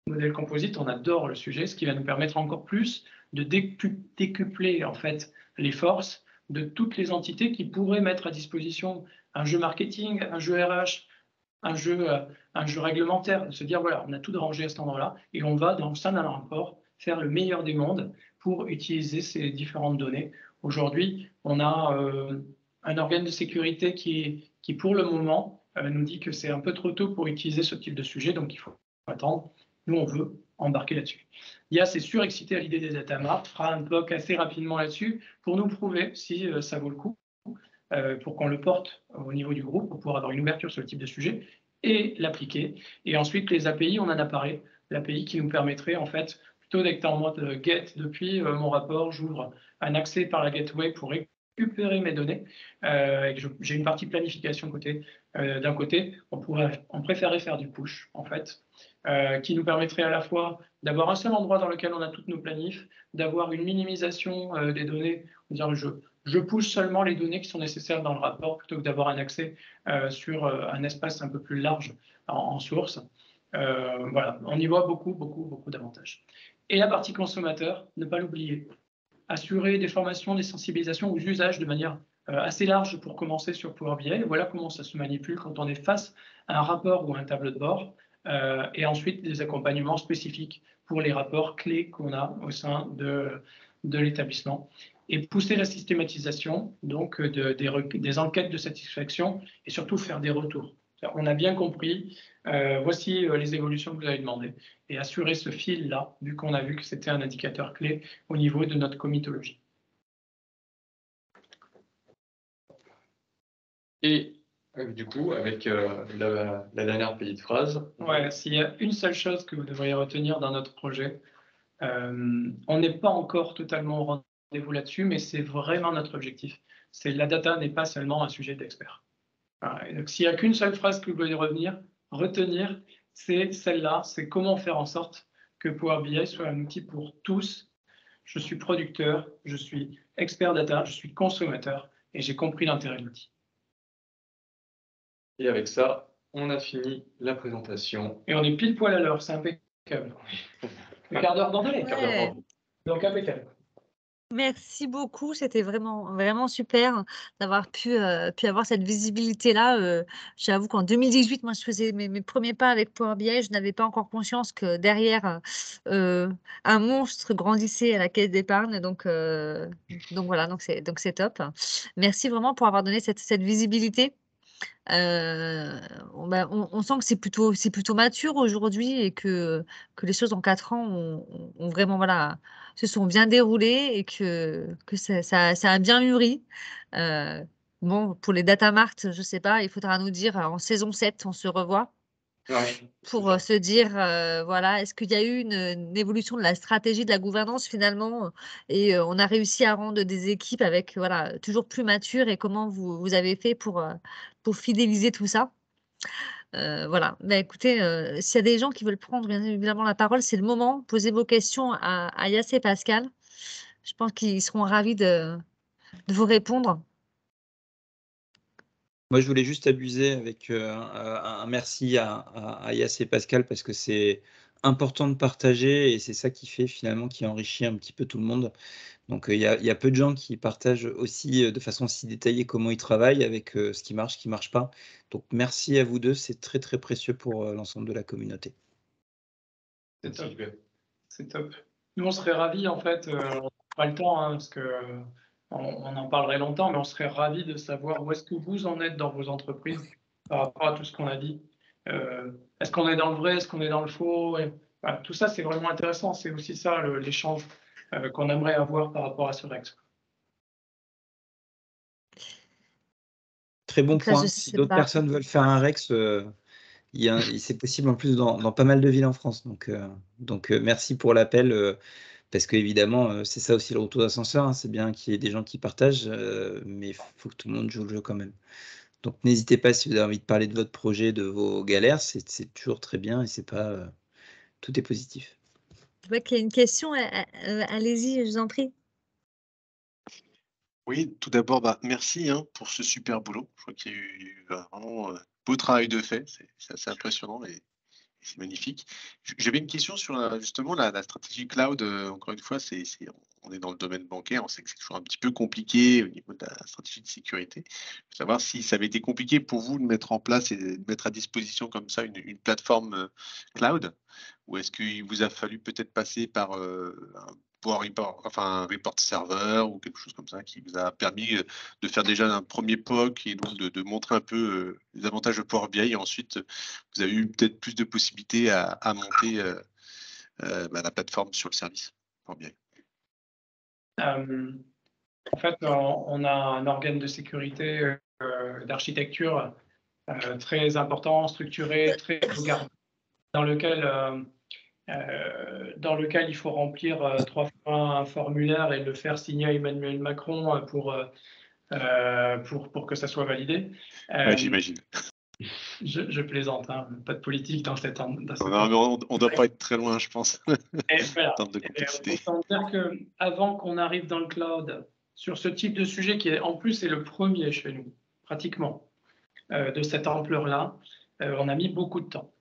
on adore le sujet, ce qui va nous permettre encore plus de décupler en fait les forces de toutes les entités qui pourraient mettre à disposition un jeu marketing, un jeu RH, un jeu réglementaire, de se dire voilà, on a tout de rangé à cet endroit-là et on va dans le sein d'un rapport faire le meilleur des mondes pour utiliser ces différentes données. Aujourd'hui, on a un organe de sécurité qui pour le moment, nous dit que c'est un peu trop tôt pour utiliser ce type de sujet, donc il faut attendre. Nous, on veut embarquer là-dessus. IA s'est surexcité à l'idée des data marts, fera un POC assez rapidement là-dessus pour nous prouver si ça vaut le coup, pour qu'on le porte au niveau du groupe, pour pouvoir avoir une ouverture sur le type de sujet et l'appliquer. Et ensuite, les API, on en a parlé, l'API qui nous permettrait en fait plutôt d'être en mode get depuis mon rapport, j'ouvre un accès par la gateway pour récupérer mes données. J'ai une partie planification d'un côté, on préférait faire du push en fait, qui nous permettrait à la fois d'avoir un seul endroit dans lequel on a toutes nos planifs, d'avoir une minimisation des données, je push seulement les données qui sont nécessaires dans le rapport plutôt que d'avoir un accès sur un espace un peu plus large en source. Voilà, on y voit beaucoup d'avantages. Et la partie consommateur, ne pas l'oublier. Assurer des formations, des sensibilisations aux usages de manière assez large pour commencer sur Power BI. Voilà comment ça se manipule quand on est face à un rapport ou à un tableau de bord. Et ensuite, des accompagnements spécifiques pour les rapports clés qu'on a au sein de l'établissement. Et pousser la systématisation donc des enquêtes de satisfaction et surtout faire des retours. On a bien compris, voici les évolutions que vous avez demandées. Et assurer ce fil-là, vu qu'on a vu que c'était un indicateur clé au niveau de notre comitologie. Et du coup, avec la dernière petite phrase. Ouais, s'il y a une seule chose que vous devriez retenir dans notre projet, on n'est pas encore totalement au rendez-vous là-dessus, mais c'est vraiment notre objectif. La data n'est pas seulement un sujet d'expert. Donc, s'il n'y a qu'une seule phrase que vous devez retenir, c'est celle-là, c'est comment faire en sorte que Power BI soit un outil pour tous, je suis producteur, je suis expert data, je suis consommateur et j'ai compris l'intérêt de l'outil. Et avec ça, on a fini la présentation. Et on est pile poil à l'heure, c'est impeccable. Un quart d'heure d'anglais, Ouais. donc impeccable. Merci beaucoup, c'était vraiment, vraiment super d'avoir pu avoir cette visibilité-là. J'avoue qu'en 2018, moi, je faisais mes premiers pas avec Power BI. Je n'avais pas encore conscience que derrière, un monstre grandissait à la caisse d'épargne. Donc voilà, donc c'est top. Merci vraiment pour avoir donné cette visibilité. On sent que c'est plutôt mature aujourd'hui et que les choses en 4 ans ont vraiment, voilà, se sont bien déroulées et que ça a bien mûri. Bon, pour les data mart, je sais pas, il faudra nous dire, en saison 7, on se revoit Ouais, pour, se dire, voilà, est-ce qu'il y a eu une évolution de la stratégie de la gouvernance finalement, et on a réussi à rendre des équipes avec, voilà, toujours plus matures, et comment vous avez fait pour fidéliser tout ça? Voilà. Bah, écoutez, s'il y a des gens qui veulent prendre bien évidemment la parole, c'est le moment. Posez vos questions à Yass et Pascal. Je pense qu'ils seront ravis de vous répondre. Moi, je voulais juste abuser avec un merci à Yass et Pascal, parce que c'est important de partager et c'est ça qui fait finalement, qui enrichit un petit peu tout le monde. Donc, il y a peu de gens qui partagent aussi de façon si détaillée comment ils travaillent avec ce qui marche pas. Donc, merci à vous deux, c'est très très précieux pour l'ensemble de la communauté. C'est top. C'est top. Nous, on serait ravis, en fait, on n'a pas le temps, hein, parce que on en parlerait longtemps, mais on serait ravis de savoir où est-ce que vous en êtes dans vos entreprises par rapport à tout ce qu'on a dit. Est-ce qu'on est dans le vrai, est-ce qu'on est dans le faux? Et, voilà, tout ça, c'est vraiment intéressant. C'est aussi ça, l'échange qu'on aimerait avoir par rapport à ce Rex. Très bon Donc là, je point. Si sais d'autres pas. personnes veulent faire un Rex, c'est possible en plus dans pas mal de villes en France. Donc, merci pour l'appel, parce qu'évidemment, c'est ça aussi le retour d'ascenseur, hein. C'est bien qu'il y ait des gens qui partagent, mais il faut que tout le monde joue le jeu quand même. Donc, n'hésitez pas, si vous avez envie de parler de votre projet, de vos galères, c'est toujours très bien, et c'est pas, tout est positif. Je vois qu'il y a une question. Allez-y, je vous en prie. Oui, tout d'abord, merci pour ce super boulot. Je crois qu'il y a eu vraiment beau travail de fait. C'est assez impressionnant et c'est magnifique. J'avais une question sur justement la stratégie cloud. Encore une fois, on est dans le domaine bancaire. On sait que c'est toujours un petit peu compliqué au niveau de la stratégie de sécurité. Je veux savoir si ça avait été compliqué pour vous de mettre en place et de mettre à disposition comme ça une plateforme cloud, ou est-ce qu'il vous a fallu peut-être passer par un report serveur ou quelque chose comme ça qui vous a permis de faire déjà un premier POC et donc de montrer un peu les avantages de Power BI, et ensuite vous avez eu peut-être plus de possibilités à monter la plateforme sur le service Power BI. En fait, on a un organe de sécurité, d'architecture très important, structuré, très regardé, dans lequel il faut remplir 3 fois un formulaire et le faire signer à Emmanuel Macron pour que ça soit validé. J'imagine. Je plaisante, hein, pas de politique dans cette Non, mais on ne doit pas être très loin, je pense, et voilà. en termes de complexité. Autant dire qu'avant qu'on arrive dans le cloud, sur ce type de sujet qui, en plus, est le premier chez nous, pratiquement, de cette ampleur-là, on a mis beaucoup de temps.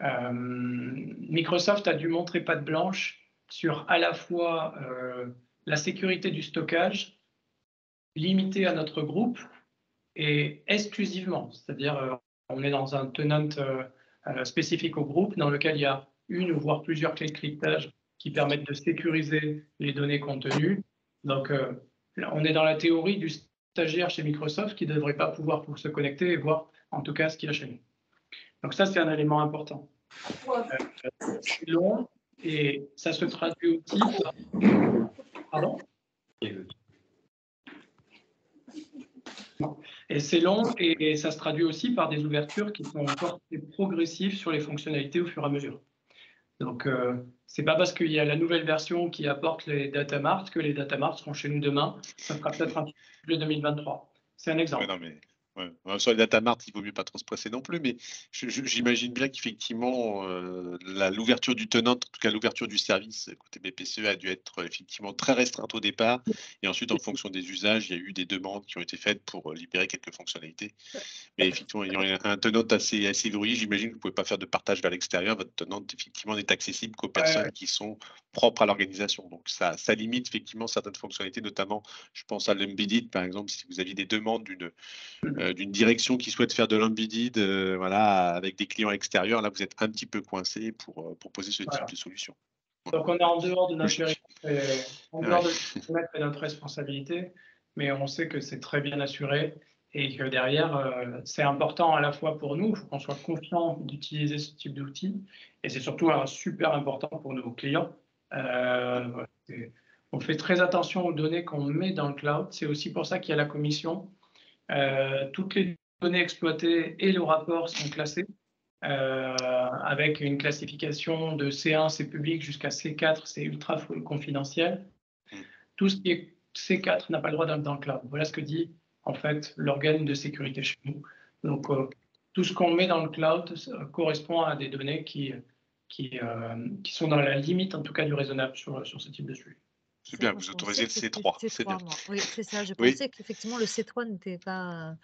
Microsoft a dû montrer patte blanche sur à la fois la sécurité du stockage, limitée à notre groupe, et exclusivement, c'est-à-dire on est dans un tenant spécifique au groupe dans lequel il y a une ou voire plusieurs clés de cryptage qui permettent de sécuriser les données contenues. Donc on est dans la théorie du stagiaire chez Microsoft qui ne devrait pas pouvoir se connecter et voir en tout cas ce qu'il y a chez nous. Donc ça, c'est un élément important. C'est long et ça se traduit aussi par... Pardon ? Et c'est long et ça se traduit aussi par des ouvertures qui sont encore progressives sur les fonctionnalités au fur et à mesure. Donc, c'est pas parce qu'il y a la nouvelle version qui apporte les data marts que les data marts seront chez nous demain. Ça sera peut-être un peu 2023. C'est un exemple. Ouais, non, mais Ouais. Sur les data mart, il vaut mieux pas trop se presser non plus, mais j'imagine bien qu'effectivement, l'ouverture du tenant, en tout cas l'ouverture du service côté BPCE a dû être effectivement très restreinte au départ. Et ensuite, en fonction des usages, il y a eu des demandes qui ont été faites pour libérer quelques fonctionnalités. Mais effectivement, ayant un tenant assez verrouillé, j'imagine que vous ne pouvez pas faire de partage vers l'extérieur. Votre tenant, effectivement, n'est accessible qu'aux personnes qui sont propres à l'organisation. Donc, ça limite effectivement certaines fonctionnalités, notamment, je pense à l'embedded, par exemple, si vous aviez des demandes d'une direction qui souhaite faire de l'embedded voilà, avec des clients extérieurs, là, vous êtes un petit peu coincé pour proposer ce type de solution. Donc, on est en dehors de notre périmètre et notre responsabilité, mais on sait que c'est très bien assuré et que derrière, c'est important à la fois pour nous, il faut qu'on soit confiant d'utiliser ce type d'outils, et c'est surtout super important pour nos clients. On fait très attention aux données qu'on met dans le cloud. C'est aussi pour ça qu'il y a la commission. Toutes les données exploitées et le rapport sont classés avec une classification de C1, c'est public, jusqu'à C4, c'est ultra confidentiel. Tout ce qui est C4 n'a pas le droit d'être dans le cloud. Voilà ce que dit en fait l'organe de sécurité chez nous. Donc tout ce qu'on met dans le cloud correspond à des données qui sont dans la limite en tout cas du raisonnable sur ce type de sujet. C'est bien, vous autorisez le C3. C'est bien. Oui, c'est ça. Je Oui. pensais qu'effectivement le C3 n'était pas.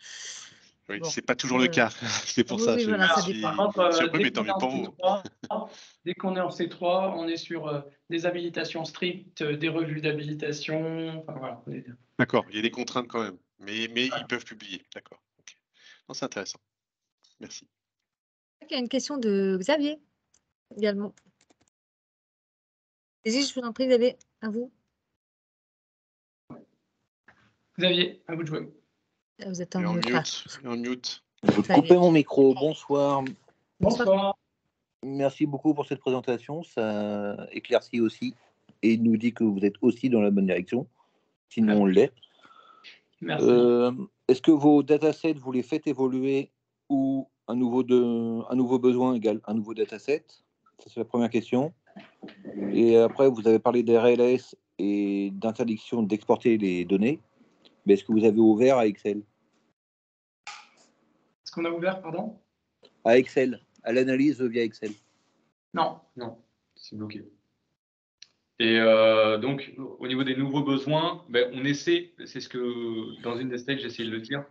Oui, bon. C'est pas toujours le cas. C'est pour ça. Oui, voilà, ça Par contre, surpris, mais tant mieux pour vous. Dès qu'on est en C3, on est sur des habilitations strictes, des revues d'habilitation. Enfin, voilà. D'accord, il y a des contraintes quand même, mais ils peuvent publier. D'accord. Okay. Non, c'est intéressant. Merci. Il y a une question de Xavier également. Vas-y, je vous en prie, Xavier, à vous. Xavier, à vous de jouer. Vous êtes en mute. En mute. Je vais couper mon micro. Bonsoir. Bonsoir. Merci beaucoup pour cette présentation. Ça éclaircit aussi et nous dit que vous êtes aussi dans la bonne direction. Sinon, on l'est. Merci. Est-ce que vos datasets, vous les faites évoluer ou un nouveau besoin égale un nouveau dataset? Ça, c'est la première question. Et après, vous avez parlé d'RLS et d'interdiction d'exporter les données. Mais est-ce que vous avez ouvert à Excel? Est-ce qu'on a ouvert, pardon? À Excel, à l'analyse via Excel. Non, c'est bloqué. Et donc, au niveau des nouveaux besoins, on essaie, c'est ce que dans une des slides, j'ai essayé de le dire,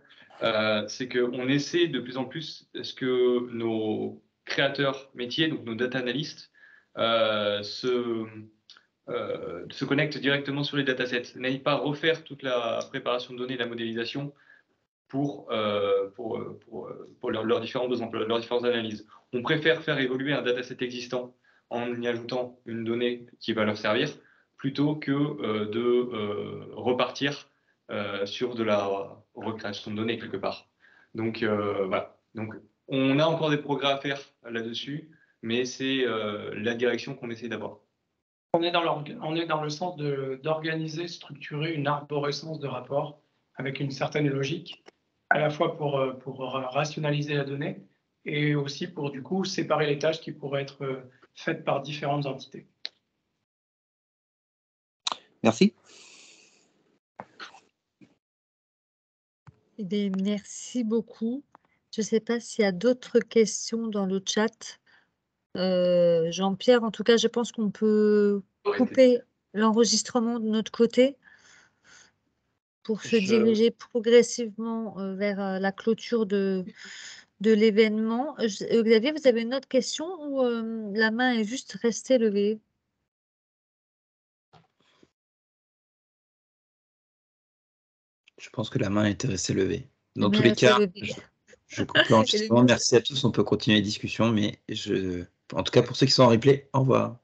c'est qu'on essaie de plus en plus ce que nos créateurs métiers, donc nos data analystes, se connectent directement sur les datasets, n'aillent pas refaire toute la préparation de données et la modélisation pour leurs différents besoins, pour leurs différentes analyses. On préfère faire évoluer un dataset existant en y ajoutant une donnée qui va leur servir, plutôt que de repartir sur de la recréation de données quelque part. Donc voilà. Donc on a encore des progrès à faire là-dessus, mais c'est la direction qu'on essaie d'avoir. On est dans le sens d'organiser, structurer une arborescence de rapports avec une certaine logique, à la fois pour rationaliser la donnée et aussi pour du coup séparer les tâches qui pourraient être faites par différentes entités. Merci. Eh bien, merci beaucoup. Je ne sais pas s'il y a d'autres questions dans le chat. Jean-Pierre, en tout cas, je pense qu'on peut couper l'enregistrement de notre côté pour se diriger progressivement vers la clôture de l'événement. Xavier, vous avez une autre question ou la main est juste restée levée? Je pense que la main était restée levée. Dans tous les cas, je coupe l'enregistrement. Merci à tous. On peut continuer les discussions, mais en tout cas, pour ceux qui sont en replay, au revoir.